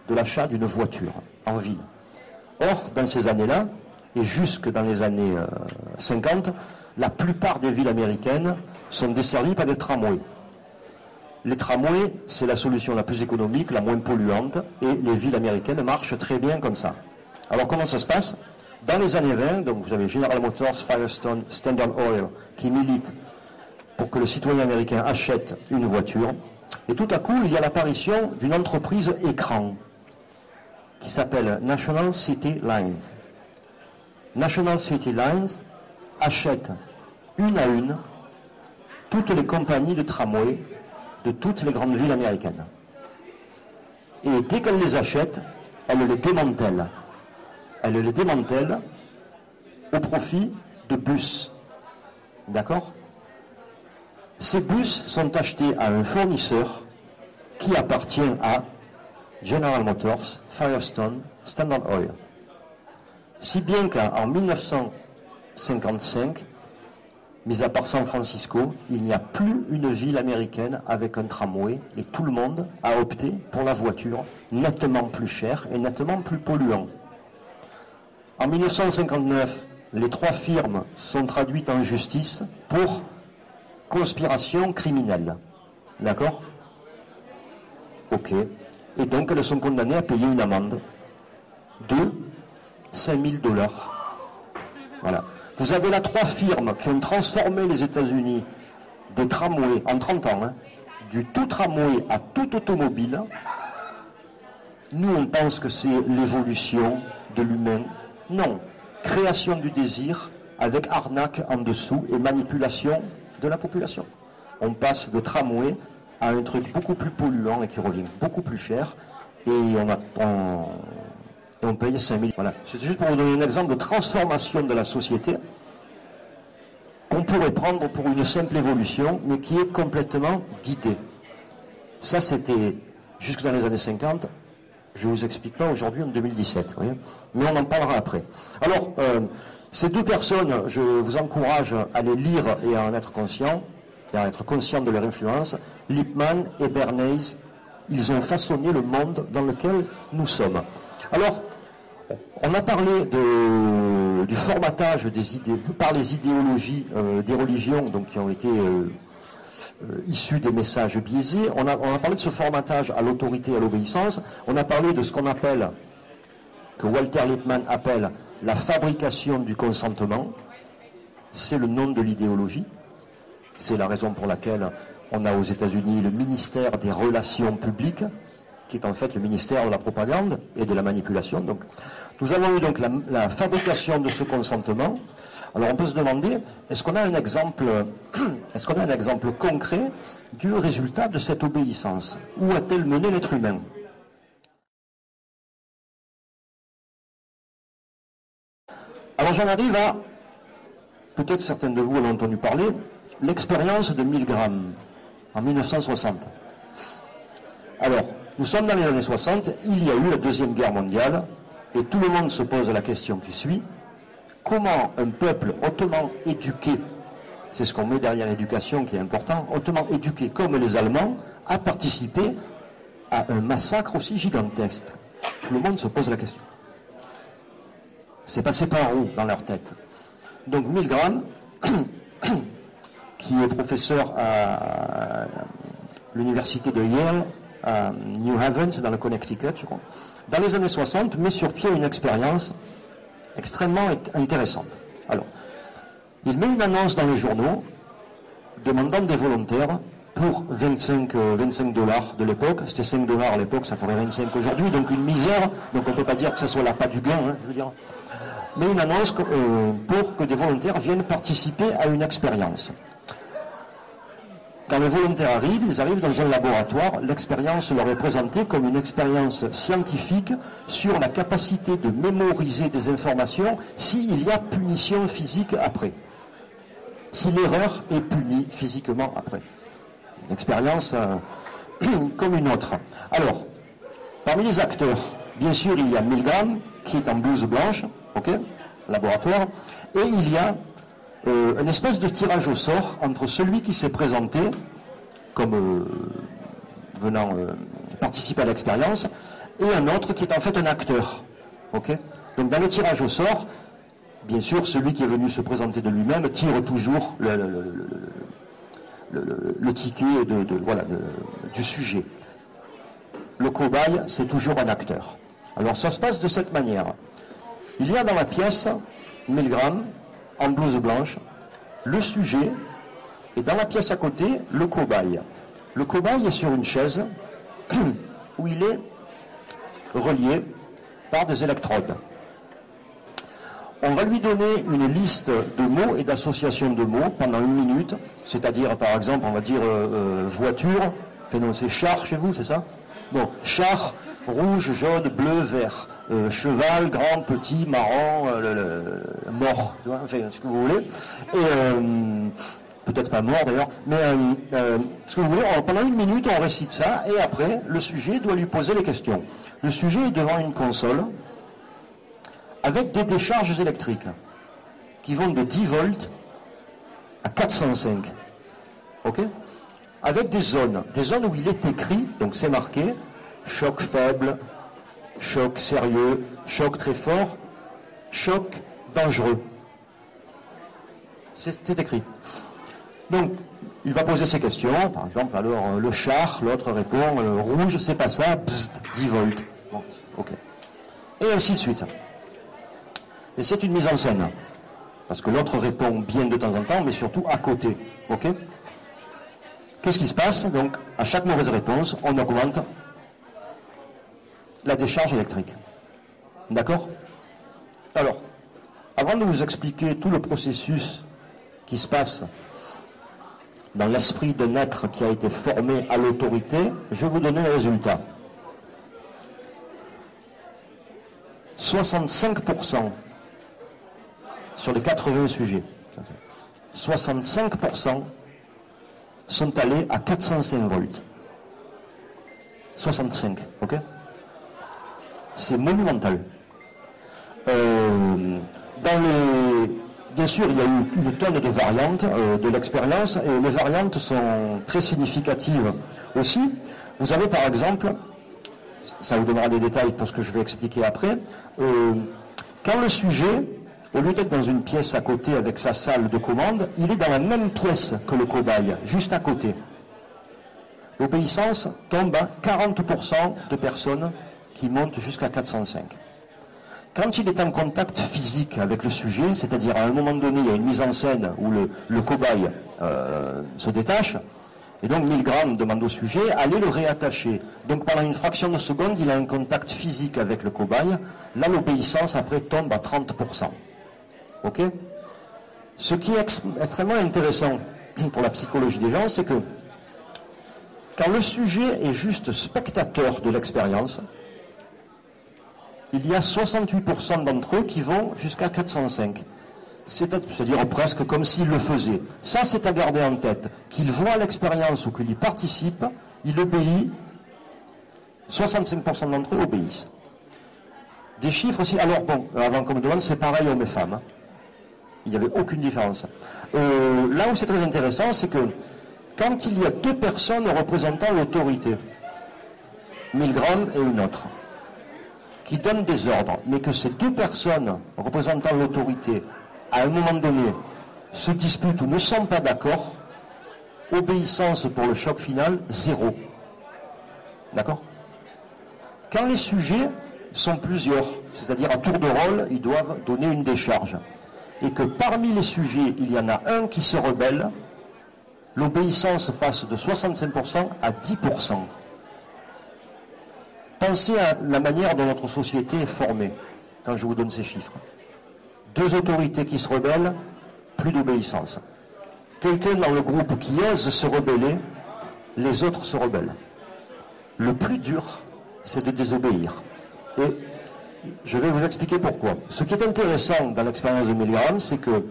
de l'achat d'une voiture en ville. Or, dans ces années-là, et jusque dans les années 50, la plupart des villes américaines sont desservies par des tramways. Les tramways, c'est la solution la plus économique, la moins polluante, et les villes américaines marchent très bien comme ça. Alors comment ça se passe? Dans les années 20, donc vous avez General Motors, Firestone, Standard Oil qui militent pour que le citoyen américain achète une voiture. Et tout à coup, il y a l'apparition d'une entreprise écran qui s'appelle National City Lines. National City Lines achète une à une toutes les compagnies de tramway de toutes les grandes villes américaines. Et dès qu'elle les achète, elle les démantèle. Elle les démantèle au profit de bus. D'accord? Ces bus sont achetés à un fournisseur qui appartient à General Motors, Firestone, Standard Oil. Si bien qu'en 1955, mis à part San Francisco, il n'y a plus une ville américaine avec un tramway et tout le monde a opté pour la voiture, nettement plus chère et nettement plus polluant. En 1959, les 3 firmes sont traduites en justice pour conspiration criminelle. D'accord? Ok. Et donc elles sont condamnées à payer une amende de $5 000. Voilà. Vous avez là 3 firmes qui ont transformé les États-Unis des tramways en 30 ans, hein, du tout tramway à tout automobile. Nous, on pense que c'est l'évolution de l'humain. Non. Création du désir avec arnaque en dessous et manipulation de la population. On passe de tramway à un truc beaucoup plus polluant et qui revient beaucoup plus cher. Et on paye 5 000. Voilà. C'était juste pour vous donner un exemple de transformation de la société qu'on pourrait prendre pour une simple évolution, mais qui est complètement guidée. Ça, c'était jusque dans les années 50. Je ne vous explique pas aujourd'hui en 2017. Vous voyez, mais on en parlera après. Alors, ces 2 personnes, je vous encourage à les lire et à en être conscient, et à être conscient de leur influence. Lippmann et Bernays, ils ont façonné le monde dans lequel nous sommes. Alors, on a parlé du formatage des idées par les idéologies des religions, donc qui ont été issues des messages biaisés. On a parlé de ce formatage à l'autorité et à l'obéissance. On a parlé de ce qu'on appelle, que Walter Lippmann appelle la fabrication du consentement. C'est le nom de l'idéologie. C'est la raison pour laquelle on a aux États-Unis le ministère des Relations publiques, qui est en fait le ministère de la propagande et de la manipulation. Donc, nous avons eu donc la fabrication de ce consentement. Alors on peut se demander, est-ce qu'on a un exemple concret du résultat de cette obéissance? Où a-t-elle mené l'être humain? Alors j'en arrive à, peut-être certains de vous en ont entendu parler, l'expérience de Milgram en 1960. Alors, nous sommes dans les années 60, il y a eu la Deuxième Guerre mondiale, et tout le monde se pose la question qui suit: comment un peuple hautement éduqué, c'est ce qu'on met derrière éducation qui est important, hautement éduqué comme les Allemands, a participé à un massacre aussi gigantesque? Tout le monde se pose la question. C'est passé par où dans leur tête? Donc Milgram, qui est professeur à l'université de Yale, à New Haven, c'est dans le Connecticut, je crois, dans les années 60, met sur pied une expérience extrêmement intéressante. Alors, il met une annonce dans les journaux demandant des volontaires pour 25 $ de l'époque. C'était 5 $ à l'époque, ça ferait 25 aujourd'hui, donc une misère. Donc on ne peut pas dire que ce soit l'appât du gain, hein, je veux dire. Mais une annonce pour que des volontaires viennent participer à une expérience. Quand les volontaires arrivent, ils arrivent dans un laboratoire. L'expérience leur est présentée comme une expérience scientifique sur la capacité de mémoriser des informations s'il y a punition physique après. Si l'erreur est punie physiquement après. Une expérience comme une autre. Alors, parmi les acteurs, bien sûr, il y a Milgram, qui est en blouse blanche, ok, laboratoire, et il y a une espèce de tirage au sort entre celui qui s'est présenté comme venant participer à l'expérience et un autre qui est en fait un acteur. Okay, donc dans le tirage au sort, bien sûr, celui qui est venu se présenter de lui-même tire toujours le ticket du sujet. Le cobaye, c'est toujours un acteur. Alors ça se passe de cette manière. Il y a dans la pièce 1000 grammes, en blouse blanche, le sujet, et dans la pièce à côté, le cobaye. Le cobaye est sur une chaise où il est relié par des électrodes. On va lui donner une liste de mots et d'associations de mots pendant 1 minute, c'est-à-dire par exemple, on va dire voiture, enfin non, c'est char chez vous, c'est ça? Bon, char, rouge, jaune, bleu, vert, cheval, grand, petit, marron, mort, tu vois, enfin ce que vous voulez. Et peut-être pas mort d'ailleurs, mais ce que vous voulez, pendant 1 minute on récite ça, et après le sujet doit lui poser les questions. Le sujet est devant une console, avec des décharges électriques qui vont de 10 volts à 405. Ok? Avec des zones où il est écrit, donc c'est marqué, choc faible, choc sérieux, choc très fort, choc dangereux. C'est écrit. Donc, il va poser ses questions, par exemple, alors le char, l'autre répond, rouge, c'est pas ça, bzzt, 10 volts. Bon, ok. Et ainsi de suite. Et c'est une mise en scène. Parce que l'autre répond bien de temps en temps, mais surtout à côté. Ok? Qu'est-ce qui se passe? Donc, à chaque mauvaise réponse, on augmente la décharge électrique. D'accord? Alors, avant de vous expliquer tout le processus qui se passe dans l'esprit d'un être qui a été formé à l'autorité, je vais vous donner le résultat. 65% sur les 80 sujets, 65% sont allés à 405 volts. 65, ok? C'est monumental. Bien sûr, il y a eu une tonne de variantes de l'expérience, et les variantes sont très significatives aussi. Vous avez par exemple, ça vous donnera des détails pour ce que je vais expliquer après, quand le sujet, au lieu d'être dans une pièce à côté avec sa salle de commande, il est dans la même pièce que le cobaye, juste à côté. L'obéissance tombe à 40% de personnes qui montent jusqu'à 405. Quand il est en contact physique avec le sujet, c'est-à-dire à un moment donné, il y a une mise en scène où le cobaye se détache, et donc 1000 grammes demande au sujet, allez le réattacher. Donc pendant une fraction de seconde, il a un contact physique avec le cobaye. Là, l'obéissance après tombe à 30%. Ok? Ce qui est extrêmement intéressant pour la psychologie des gens, c'est que quand le sujet est juste spectateur de l'expérience, il y a 68% d'entre eux qui vont jusqu'à 405. C'est-à-dire presque comme s'il le faisait. Ça, c'est à garder en tête. Qu'il voit l'expérience ou qu'il y participe, il obéit. 65% d'entre eux obéissent. Des chiffres aussi. Alors bon, avant qu'on me demande, c'est pareil hommes et femmes. Il n'y avait aucune différence. Là où c'est très intéressant, c'est que quand il y a 2 personnes représentant l'autorité, 1000 grammes et une autre, qui donnent des ordres, mais que ces 2 personnes représentant l'autorité, à un moment donné, se disputent ou ne sont pas d'accord, obéissance pour le choc final, 0. D'accord? Quand les sujets sont plusieurs, c'est-à-dire à tour de rôle, ils doivent donner une décharge, et que parmi les sujets, il y en a un qui se rebelle, l'obéissance passe de 65% à 10%. Pensez à la manière dont notre société est formée, quand je vous donne ces chiffres. 2 autorités qui se rebellent, plus d'obéissance. Quelqu'un dans le groupe qui ose se rebeller, les autres se rebellent. Le plus dur, c'est de désobéir. Et je vais vous expliquer pourquoi. Ce qui est intéressant dans l'expérience de 1000 grammes, c'est que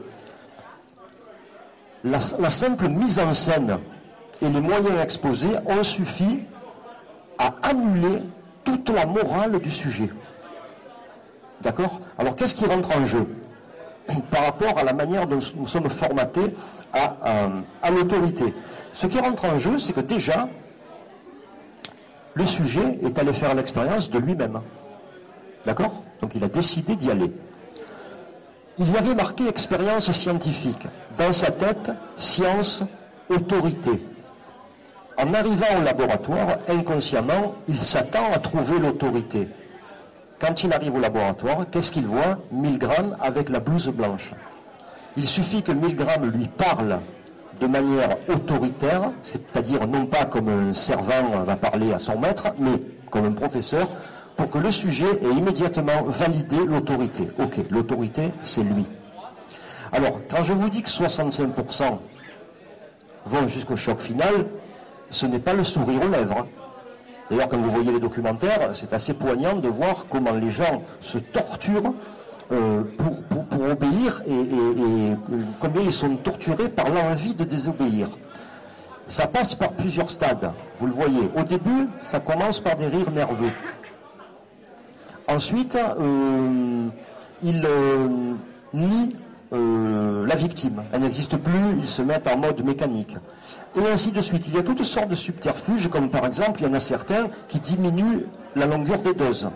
la simple mise en scène et les moyens exposés ont suffi à annuler toute la morale du sujet. D'accord? Alors qu'est-ce qui rentre en jeu par rapport à la manière dont nous sommes formatés à l'autorité? Ce qui rentre en jeu, c'est que déjà, le sujet est allé faire l'expérience de lui-même. D'accord? Donc il a décidé d'y aller. Il y avait marqué expérience scientifique. Dans sa tête, science, autorité. En arrivant au laboratoire, inconsciemment, il s'attend à trouver l'autorité. Quand il arrive au laboratoire, qu'est-ce qu'il voit? Milgram avec la blouse blanche. Il suffit que Milgram lui parle de manière autoritaire, c'est-à-dire non pas comme un servant va parler à son maître, mais comme un professeur, pour que le sujet ait immédiatement validé l'autorité. Ok, l'autorité, c'est lui. Alors, quand je vous dis que 65% vont jusqu'au choc final, ce n'est pas le sourire aux lèvres. D'ailleurs, quand vous voyez les documentaires, c'est assez poignant de voir comment les gens se torturent pour obéir et combien ils sont torturés par l'envie de désobéir. Ça passe par plusieurs stades, vous le voyez. Au début, ça commence par des rires nerveux. Ensuite, ils nient la victime. Elle n'existe plus, ils se mettent en mode mécanique. Et ainsi de suite. Il y a toutes sortes de subterfuges, comme par exemple, il y en a certains qui diminuent la longueur des doses.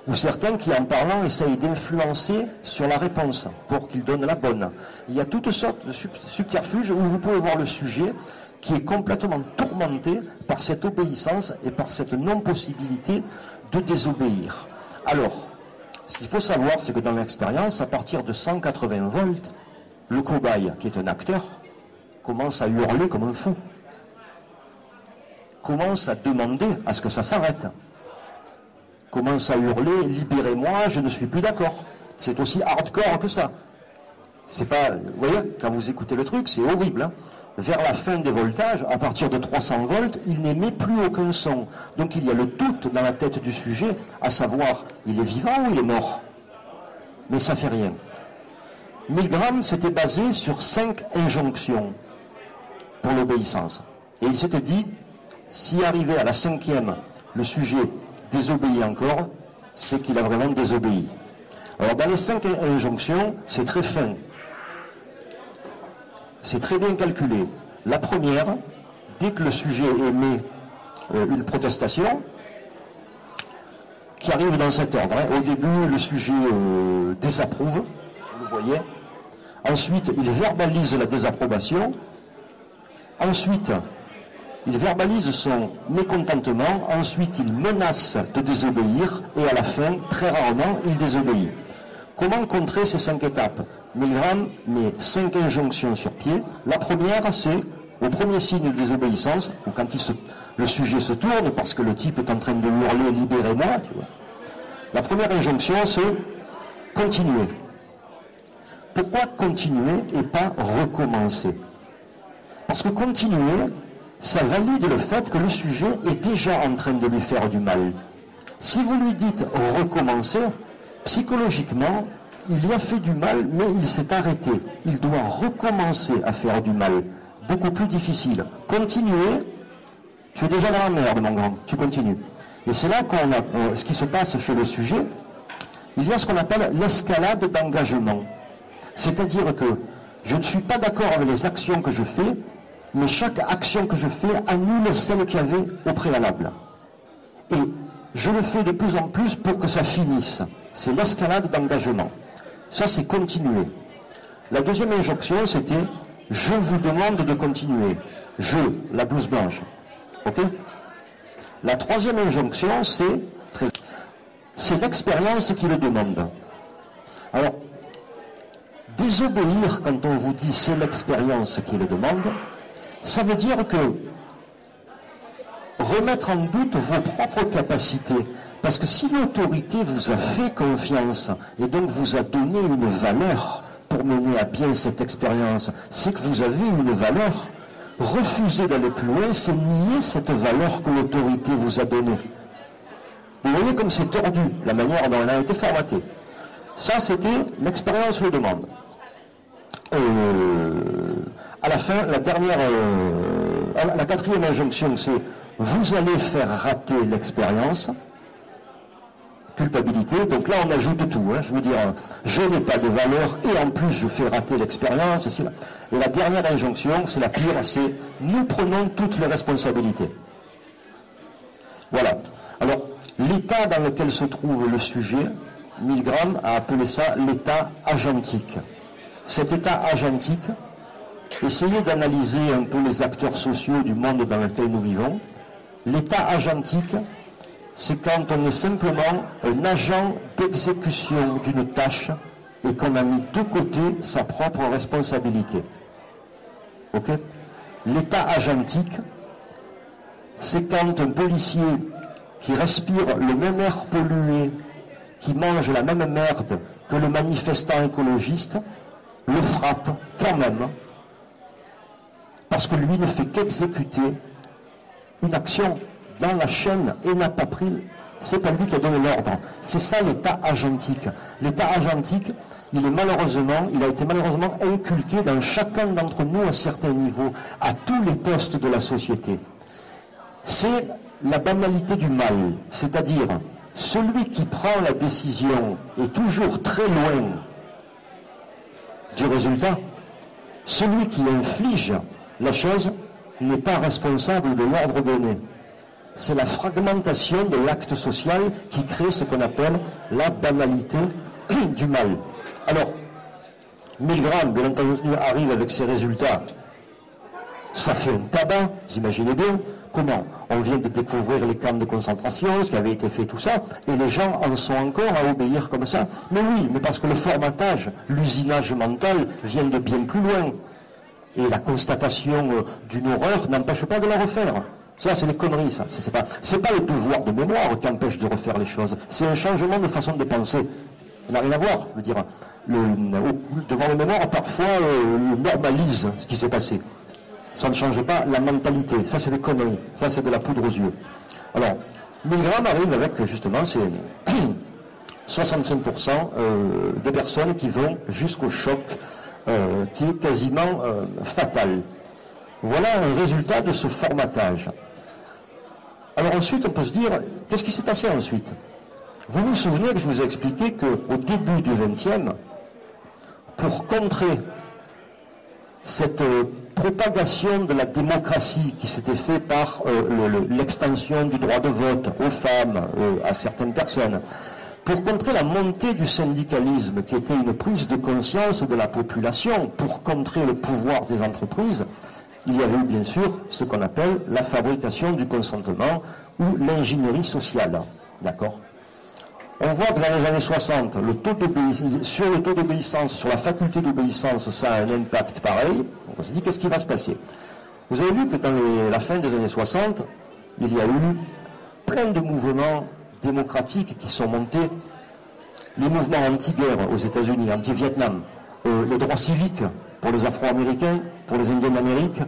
Ou certains qui, en parlant, essayent d'influencer sur la réponse pour qu'ils donnent la bonne. Il y a toutes sortes de subterfuges où vous pouvez voir le sujet qui est complètement tourmenté par cette obéissance et par cette non-possibilité de désobéir. Alors, ce qu'il faut savoir, c'est que dans l'expérience, à partir de 180 volts, le cobaye, qui est un acteur, commence à hurler comme un fou. Commence à demander à ce que ça s'arrête. Commence à hurler, libérez-moi, je ne suis plus d'accord. C'est aussi hardcore que ça. C'est pas, vous voyez, quand vous écoutez le truc, c'est horrible. Hein. Vers la fin des voltages, à partir de 300 volts, il n'émet plus aucun son. Donc il y a le doute dans la tête du sujet, à savoir, il est vivant ou il est mort? Mais ça fait rien. Milgram s'était basé sur 5 injonctions pour l'obéissance. Et il s'était dit, si arrivé à la 5e, le sujet désobéit encore, c'est qu'il a vraiment désobéi. Alors dans les 5 injonctions, c'est très fin. C'est très bien calculé. La première, dès que le sujet émet une protestation, qui arrive dans cet ordre. Hein. Au début, le sujet désapprouve, vous le voyez. Ensuite, il verbalise la désapprobation. Ensuite, il verbalise son mécontentement. Ensuite, il menace de désobéir. Et à la fin, très rarement, il désobéit. Comment contrer ces 5 étapes? Milgram met 5 injonctions sur pied. La première, c'est au premier signe de désobéissance, ou quand le sujet se tourne parce que le type est en train de hurler « libérez-moi », la première injonction, c'est continuer. Pourquoi continuer et pas recommencer? Parce que continuer, ça valide le fait que le sujet est déjà en train de lui faire du mal. Si vous lui dites recommencer, psychologiquement, il y a fait du mal, mais il s'est arrêté. Il doit recommencer à faire du mal. Beaucoup plus difficile. Continuer, tu es déjà dans la merde, mon grand. Tu continues. Et c'est là qu'on a ce qui se passe chez le sujet. Il y a ce qu'on appelle l'escalade d'engagement. C'est-à-dire que je ne suis pas d'accord avec les actions que je fais, mais chaque action que je fais annule celle qu'il y avait au préalable. Et je le fais de plus en plus pour que ça finisse. C'est l'escalade d'engagement. Ça, c'est continuer. La deuxième injonction, c'était « Je vous demande de continuer ». Je, la blouse blanche. OK? La troisième injonction, c'est l'expérience qui le demande. Alors, désobéir, quand on vous dit « c'est l'expérience qui le demande », ça veut dire que remettre en doute vos propres capacités. Parce que si l'autorité vous a fait confiance et donc vous a donné une valeur pour mener à bien cette expérience, c'est que vous avez une valeur. Refuser d'aller plus loin, c'est nier cette valeur que l'autorité vous a donnée. Vous voyez comme c'est tordu, la manière dont elle a été formatée. Ça, c'était l'expérience le demande. À la fin, la quatrième injonction, c'est vous allez faire rater l'expérience. Culpabilité, donc là on ajoute tout, hein. Je veux dire, je n'ai pas de valeur et en plus je fais rater l'expérience. Et la dernière injonction, c'est la pire, c'est nous prenons toutes les responsabilités. Voilà. Alors, l'état dans lequel se trouve le sujet, Milgram a appelé ça l'état agentique. Cet état agentique, essayez d'analyser un peu les acteurs sociaux du monde dans lequel nous vivons. L'état agentique, c'est quand on est simplement un agent d'exécution d'une tâche et qu'on a mis de côté sa propre responsabilité. Ok ? L'état agentique, c'est quand un policier qui respire le même air pollué, qui mange la même merde que le manifestant écologiste, le frappe quand même, parce que lui ne fait qu'exécuter une action dans la chaîne et n'a pas pris, c'est pas lui qui a donné l'ordre. C'est ça l'état agentique. L'état agentique, il a été malheureusement inculqué dans chacun d'entre nous à certains niveaux, à tous les postes de la société. C'est la banalité du mal, c'est-à-dire celui qui prend la décision est toujours très loin du résultat. Celui qui inflige la chose n'est pas responsable de l'ordre donné. C'est la fragmentation de l'acte social qui crée ce qu'on appelle la banalité du mal. Alors, Milgram, bien entendu, arrive avec ses résultats. Ça fait un tabac, vous imaginez bien. Comment ? On vient de découvrir les camps de concentration, ce qui avait été fait, tout ça, et les gens en sont encore à obéir comme ça. Mais oui, mais parce que le formatage, l'usinage mental vient de bien plus loin. Et la constatation d'une horreur n'empêche pas de la refaire. Ça, c'est des conneries, ça. C'est pas le devoir de mémoire qui empêche de refaire les choses. C'est un changement de façon de penser. Ça n'a rien à voir. Je veux dire, le devoir de mémoire, parfois, normalise ce qui s'est passé. Ça ne change pas la mentalité. Ça, c'est des conneries. Ça, c'est de la poudre aux yeux. Alors, Milgram arrive avec, justement, c'est 65% de personnes qui vont jusqu'au choc, qui est quasiment fatal. Voilà un résultat de ce formatage. Alors ensuite, on peut se dire, qu'est-ce qui s'est passé ensuite ? Vous vous souvenez que je vous ai expliqué qu'au début du XXe, pour contrer cette propagation de la démocratie qui s'était faite par l'extension du droit de vote aux femmes, à certaines personnes, pour contrer la montée du syndicalisme qui était une prise de conscience de la population, pour contrer le pouvoir des entreprises, il y avait eu bien sûr ce qu'on appelle la fabrication du consentement ou l'ingénierie sociale. D'accord ? On voit que dans les années 60, sur le taux d'obéissance, sur la faculté d'obéissance, ça a un impact pareil. Donc on se dit, qu'est-ce qui va se passer ? Vous avez vu que dans la fin des années 60, il y a eu plein de mouvements démocratiques qui sont montés. Les mouvements anti-guerre aux États-Unis, anti-Vietnam, les droits civiques pour les Afro-Américains, pour les Indiens d'Amérique,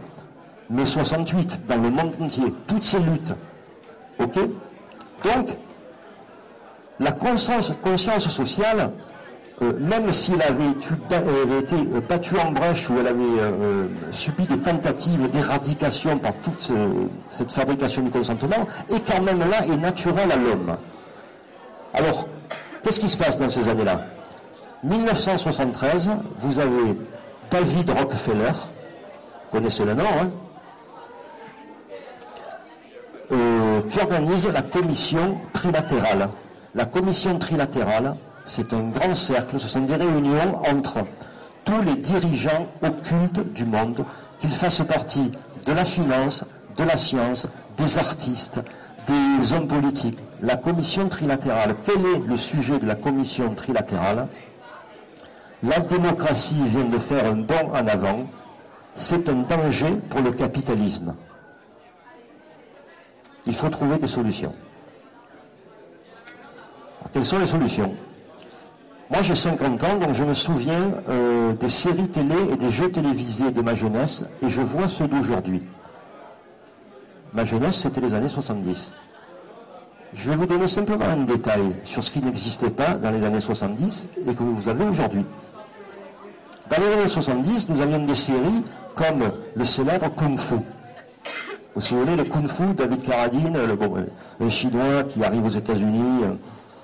mai 68, dans le monde entier, toutes ces luttes. Ok ? Donc, la conscience sociale, même si elle avait été battue en brèche ou elle avait subi des tentatives d'éradication par toute cette fabrication du consentement, est quand même là et naturelle à l'homme. Alors, qu'est-ce qui se passe dans ces années-là ? 1973, vous avez David Rockefeller, vous connaissez le nom, hein, qui organise la commission trilatérale. La commission trilatérale, c'est un grand cercle, ce sont des réunions entre tous les dirigeants occultes du monde, qu'ils fassent partie de la finance, de la science, des artistes, des hommes politiques. La commission trilatérale, quel est le sujet de la commission trilatérale ? La démocratie vient de faire un bond en avant, c'est un danger pour le capitalisme. Il faut trouver des solutions. Quelles sont les solutions ? Moi j'ai 50 ans, donc je me souviens des séries télé et des jeux télévisés de ma jeunesse, et je vois ceux d'aujourd'hui. Ma jeunesse, c'était les années 70. Je vais vous donner simplement un détail sur ce qui n'existait pas dans les années 70 et que vous avez aujourd'hui. Dans les années 70, nous avions des séries comme le célèbre Kung Fu. Vous vous souvenez, le Kung Fu, David Carradine, un Chinois qui arrive aux États-Unis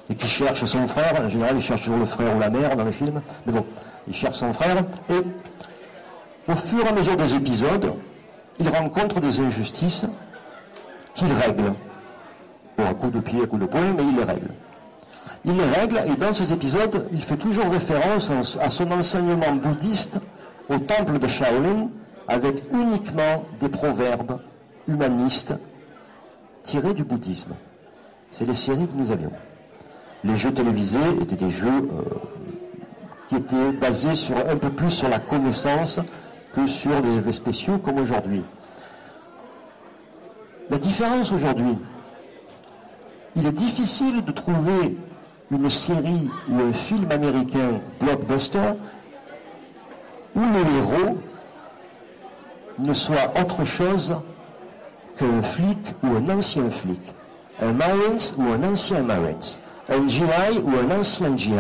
et qui cherche son frère. En général, il cherche toujours le frère ou la mère dans le film. Mais bon, il cherche son frère. Et au fur et à mesure des épisodes, il rencontre des injustices qu'il règle. Bon, à coup de pied, à coup de poing, mais il les règle. Il les règle, et dans ces épisodes, il fait toujours référence à son enseignement bouddhiste au temple de Shaolin, avec uniquement des proverbes humanistes tirés du bouddhisme. C'est les séries que nous avions. Les jeux télévisés étaient des jeux qui étaient basés sur, un peu plus sur la connaissance que sur les effets spéciaux comme aujourd'hui. La différence aujourd'hui, il est difficile de trouver une série ou un film américain blockbuster où le héros ne soit autre chose qu'un flic ou un ancien flic, un Marines ou un ancien Marines, un GI ou un ancien GI.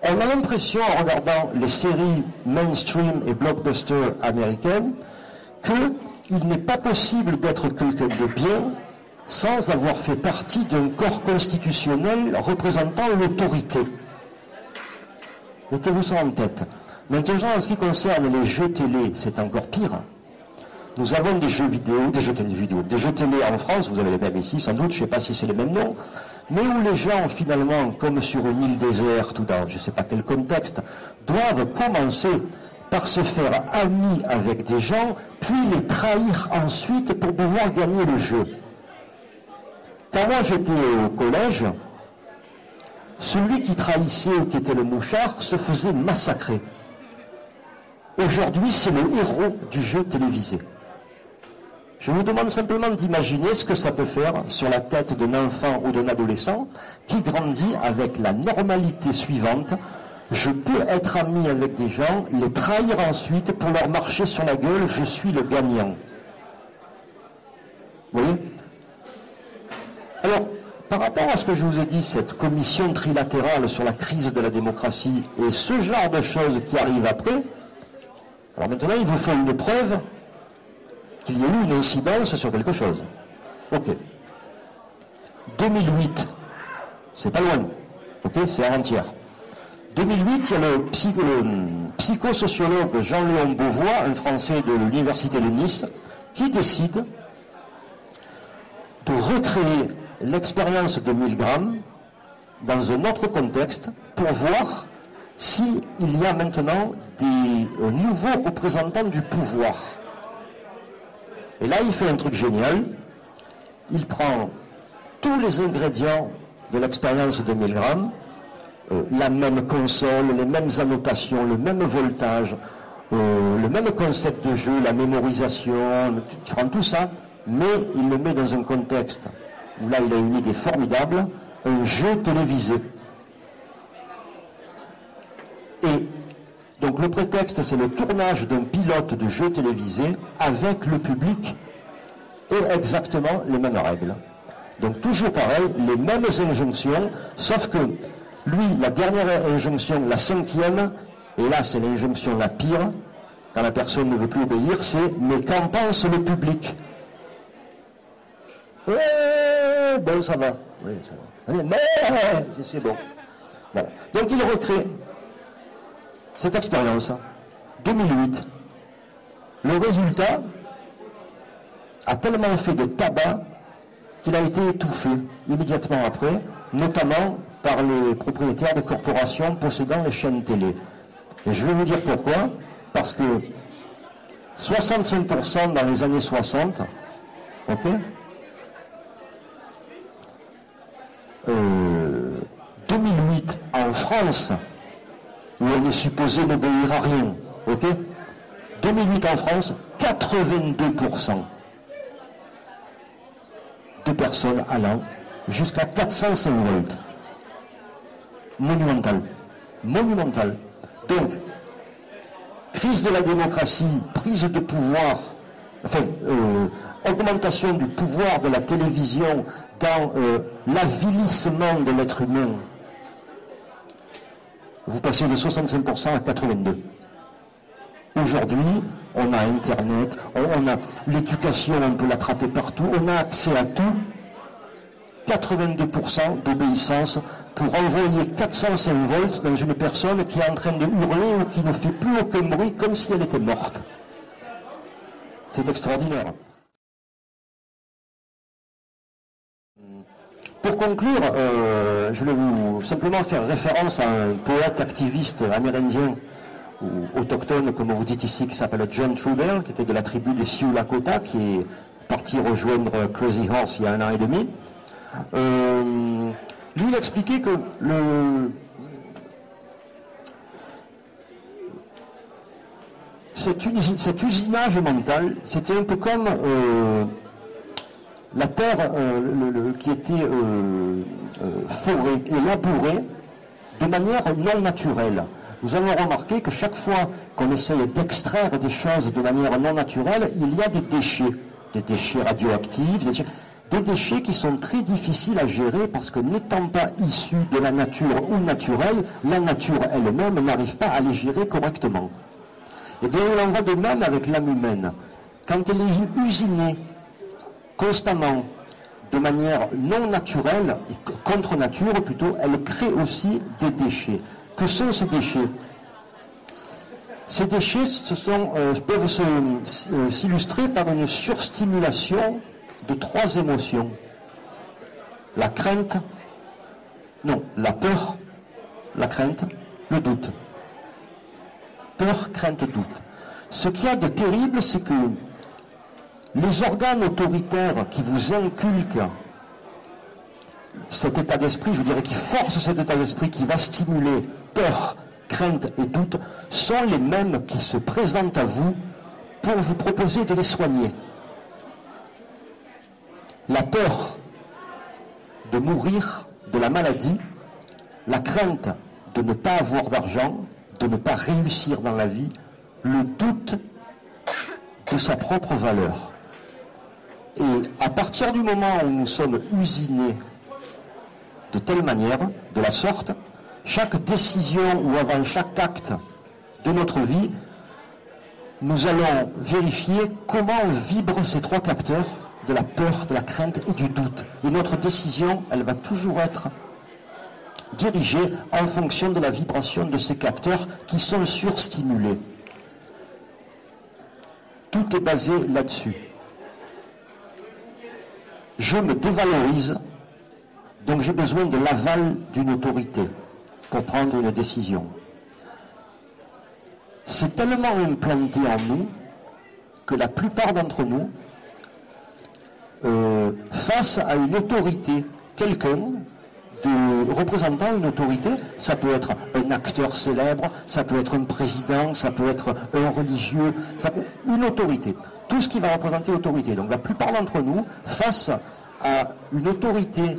On a l'impression, en regardant les séries mainstream et blockbuster américaines, qu'il n'est pas possible d'être quelqu'un de bien sans avoir fait partie d'un corps constitutionnel représentant l'autorité. Mettez-vous ça en tête. Maintenant, en ce qui concerne les jeux télé, c'est encore pire. Nous avons des jeux vidéo, des jeux télé en France, vous avez les mêmes ici sans doute, je ne sais pas si c'est les mêmes noms, mais où les gens finalement, comme sur une île déserte ou dans je ne sais pas quel contexte, doivent commencer par se faire amis avec des gens, puis les trahir ensuite pour pouvoir gagner le jeu. Quand moi j'étais au collège, celui qui trahissait ou qui était le mouchard se faisait massacrer. Aujourd'hui, c'est le héros du jeu télévisé. Je vous demande simplement d'imaginer ce que ça peut faire sur la tête d'un enfant ou d'un adolescent qui grandit avec la normalité suivante. Je peux être ami avec des gens, les trahir ensuite pour leur marcher sur la gueule, je suis le gagnant. Vous voyez ? Alors, par rapport à ce que je vous ai dit, cette commission trilatérale sur la crise de la démocratie et ce genre de choses qui arrivent après, alors maintenant il vous faut une preuve qu'il y a eu une incidence sur quelque chose. Ok. 2008, c'est pas loin. Ok, c'est avant-hier. 2008, il y a le psychosociologue Jean-Léon Beauvois, un Français de l'Université de Nice, qui décide de recréer l'expérience de Milgram dans un autre contexte pour voir s'il y a maintenant des nouveaux représentants du pouvoir. Et là, il fait un truc génial. Il prend tous les ingrédients de l'expérience de Milgram, la même console, les mêmes annotations, le même voltage, le même concept de jeu, la mémorisation, tu prends tout ça, mais il le met dans un contexte où là, il a une idée formidable, un jeu télévisé. Et donc le prétexte, c'est le tournage d'un pilote de jeu télévisé avec le public et exactement les mêmes règles. Donc toujours pareil, les mêmes injonctions, sauf que lui, la dernière injonction, la cinquième, et là c'est l'injonction la pire, quand la personne ne veut plus obéir, c'est « mais qu'en pense le public ?» Bon, ça va. Oui, ça va. Allez, mais c'est bon. Voilà. Donc il recrée cette expérience, 2008. Le résultat a tellement fait de tabac qu'il a été étouffé immédiatement après, notamment par les propriétaires de corporations possédant les chaînes télé. Et je vais vous dire pourquoi. Parce que 65% dans les années 60, ok, 2008 en France, où on est supposé n'obéir à rien, ok, 2008 en France, 82% de personnes allant jusqu'à 405 volts. Monumental. Monumental. Donc, crise de la démocratie, prise de pouvoir, enfin, augmentation du pouvoir de la télévision dans l'avilissement de l'être humain. Vous passez de 65% à 82%. Aujourd'hui, on a Internet, on a l'éducation, on peut l'attraper partout, on a accès à tout. 82% d'obéissance pour envoyer 405 volts dans une personne qui est en train de hurler ou qui ne fait plus aucun bruit comme si elle était morte. C'est extraordinaire. Pour conclure, je vais vous simplement faire référence à un poète activiste amérindien ou autochtone, comme vous dites ici, qui s'appelle John Trudell, qui était de la tribu des Sioux Lakota, qui est parti rejoindre Crazy Horse il y a 1 an et demi. Lui, il expliquait que cet usinage mental, c'était un peu comme la terre qui était forée et labourée de manière non naturelle. Nous avons remarqué que chaque fois qu'on essaye d'extraire des choses de manière non naturelle, il y a des déchets radioactifs, des déchets qui sont très difficiles à gérer parce que n'étant pas issus de la nature ou naturelle, la nature elle-même n'arrive pas à les gérer correctement. Et bien on en voit de même avec l'âme humaine. Quand elle est usinée constamment, de manière non naturelle, contre nature plutôt, elle crée aussi des déchets. Que sont ces déchets? Ces déchets peuvent s'illustrer par une surstimulation de 3 émotions. La crainte, non, la peur, la crainte, le doute. Peur, crainte, doute. Ce qu'il y a de terrible, c'est que les organes autoritaires qui vous inculquent cet état d'esprit, je dirais, qui force cet état d'esprit, qui va stimuler peur, crainte et doute, sont les mêmes qui se présentent à vous pour vous proposer de les soigner. La peur de mourir de la maladie, la crainte de ne pas avoir d'argent, de ne pas réussir dans la vie, le doute de sa propre valeur. Et à partir du moment où nous sommes usinés de telle manière, de la sorte, chaque décision ou avant chaque acte de notre vie, nous allons vérifier comment vibrent ces 3 capteurs de la peur, de la crainte et du doute. Et notre décision, elle va toujours être dirigée en fonction de la vibration de ces capteurs qui sont surstimulés. Tout est basé là-dessus. Je me dévalorise, donc j'ai besoin de l'aval d'une autorité pour prendre une décision. C'est tellement implanté en nous que la plupart d'entre nous, face à une autorité, quelqu'un représentant une autorité, ça peut être un acteur célèbre, ça peut être un président, ça peut être un religieux, une autorité. Tout ce qui va représenter l'autorité. Donc la plupart d'entre nous, face à une autorité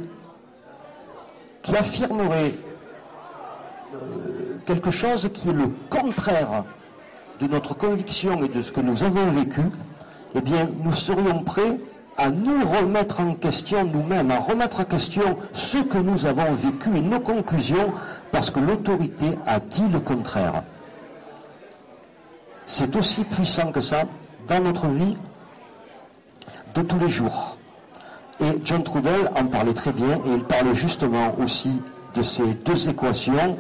qui affirmerait quelque chose qui est le contraire de notre conviction et de ce que nous avons vécu, eh bien, nous serions prêts à nous remettre en question nous-mêmes, à remettre en question ce que nous avons vécu et nos conclusions, parce que l'autorité a dit le contraire. C'est aussi puissant que ça dans notre vie de tous les jours. Et John Trudell en parlait très bien, et il parlait justement aussi de ces 2 équations,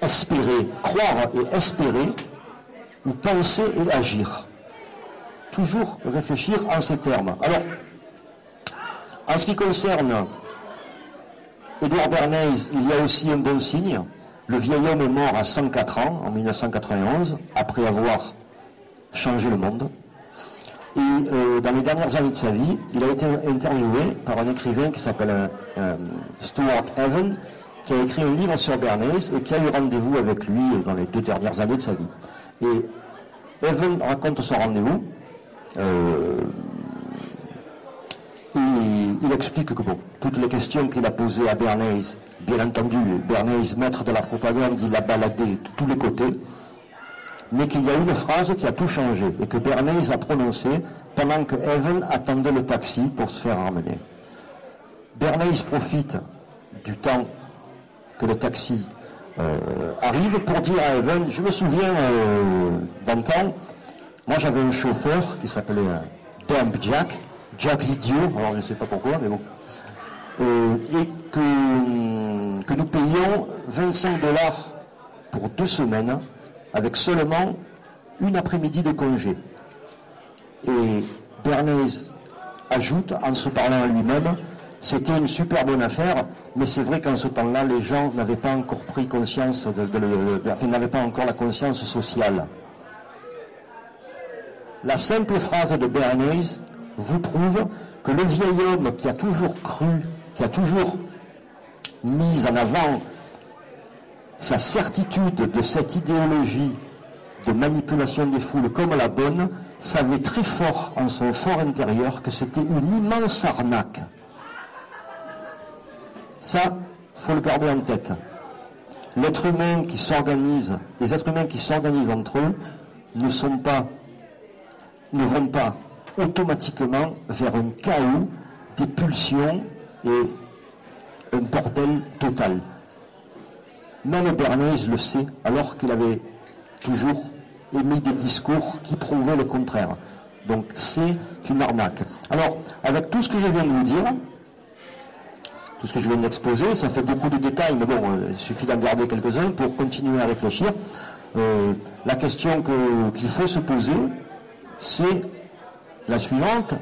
espérer, croire et espérer, ou penser et agir. Toujours réfléchir en ces termes. Alors, en ce qui concerne Edward Bernays, il y a aussi un bon signe. Le vieil homme est mort à 104 ans, en 1991, après avoir changé le monde. Et dans les dernières années de sa vie, il a été interviewé par un écrivain qui s'appelle Stuart Evan, qui a écrit un livre sur Bernays et qui a eu rendez-vous avec lui dans les 2 dernières années de sa vie. Et Evan raconte son rendez-vous. Il explique que bon, toutes les questions qu'il a posées à Bernays, bien entendu, Bernays, maître de la propagande, il a baladé de tous les côtés, mais qu'il y a une phrase qui a tout changé et que Bernays a prononcée pendant que Evan attendait le taxi pour se faire ramener. Bernays profite du temps que le taxi arrive pour dire à Evan, je me souviens d'antan, moi j'avais un chauffeur qui s'appelait Dump Jack, Jack l'idiot, alors je ne sais pas pourquoi, mais bon, et que nous payions 25 $ pour 2 semaines, avec seulement une après-midi de congé. Et Bernays ajoute, en se parlant à lui-même, c'était une super bonne affaire, mais c'est vrai qu'en ce temps-là, les gens n'avaient pas encore pris conscience, n'avaient pas encore la conscience sociale. La simple phrase de Bernays vous prouve que le vieil homme qui a toujours cru, qui a toujours mis en avant sa certitude de cette idéologie de manipulation des foules comme la bonne, savait très fort en son fort intérieur que c'était une immense arnaque. Ça, il faut le garder en tête. L'être humain qui s'organise, les êtres humains qui s'organisent entre eux ne vont pas automatiquement vers un chaos, des pulsions et un bordel total. Même Bernays le sait, alors qu'il avait toujours émis des discours qui prouvaient le contraire. Donc c'est une arnaque. Alors, avec tout ce que je viens de vous dire, tout ce que je viens d'exposer, ça fait beaucoup de détails, mais bon, il suffit d'en garder quelques-uns pour continuer à réfléchir. La question qu'il faut se poser, c'est la suivante.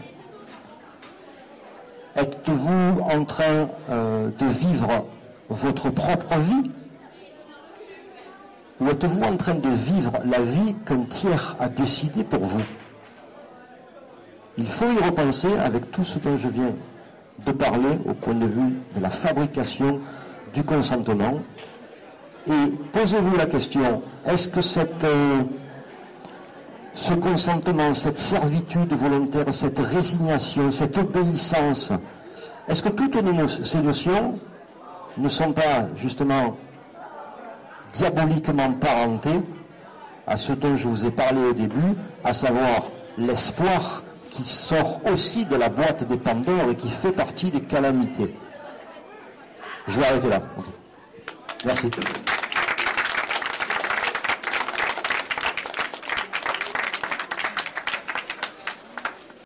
Êtes-vous en train de vivre votre propre vie? Ou êtes-vous en train de vivre la vie qu'un tiers a décidé pour vous? Il faut y repenser avec tout ce dont je viens de parler au point de vue de la fabrication du consentement. Et posez-vous la question, est-ce que ce consentement, cette servitude volontaire, cette résignation, cette obéissance, est-ce que toutes ces notions ne sont pas justement diaboliquement parentées à ce dont je vous ai parlé au début, à savoir l'espoir qui sort aussi de la boîte des Pandore et qui fait partie des calamités. Je vais arrêter là. Okay. Merci.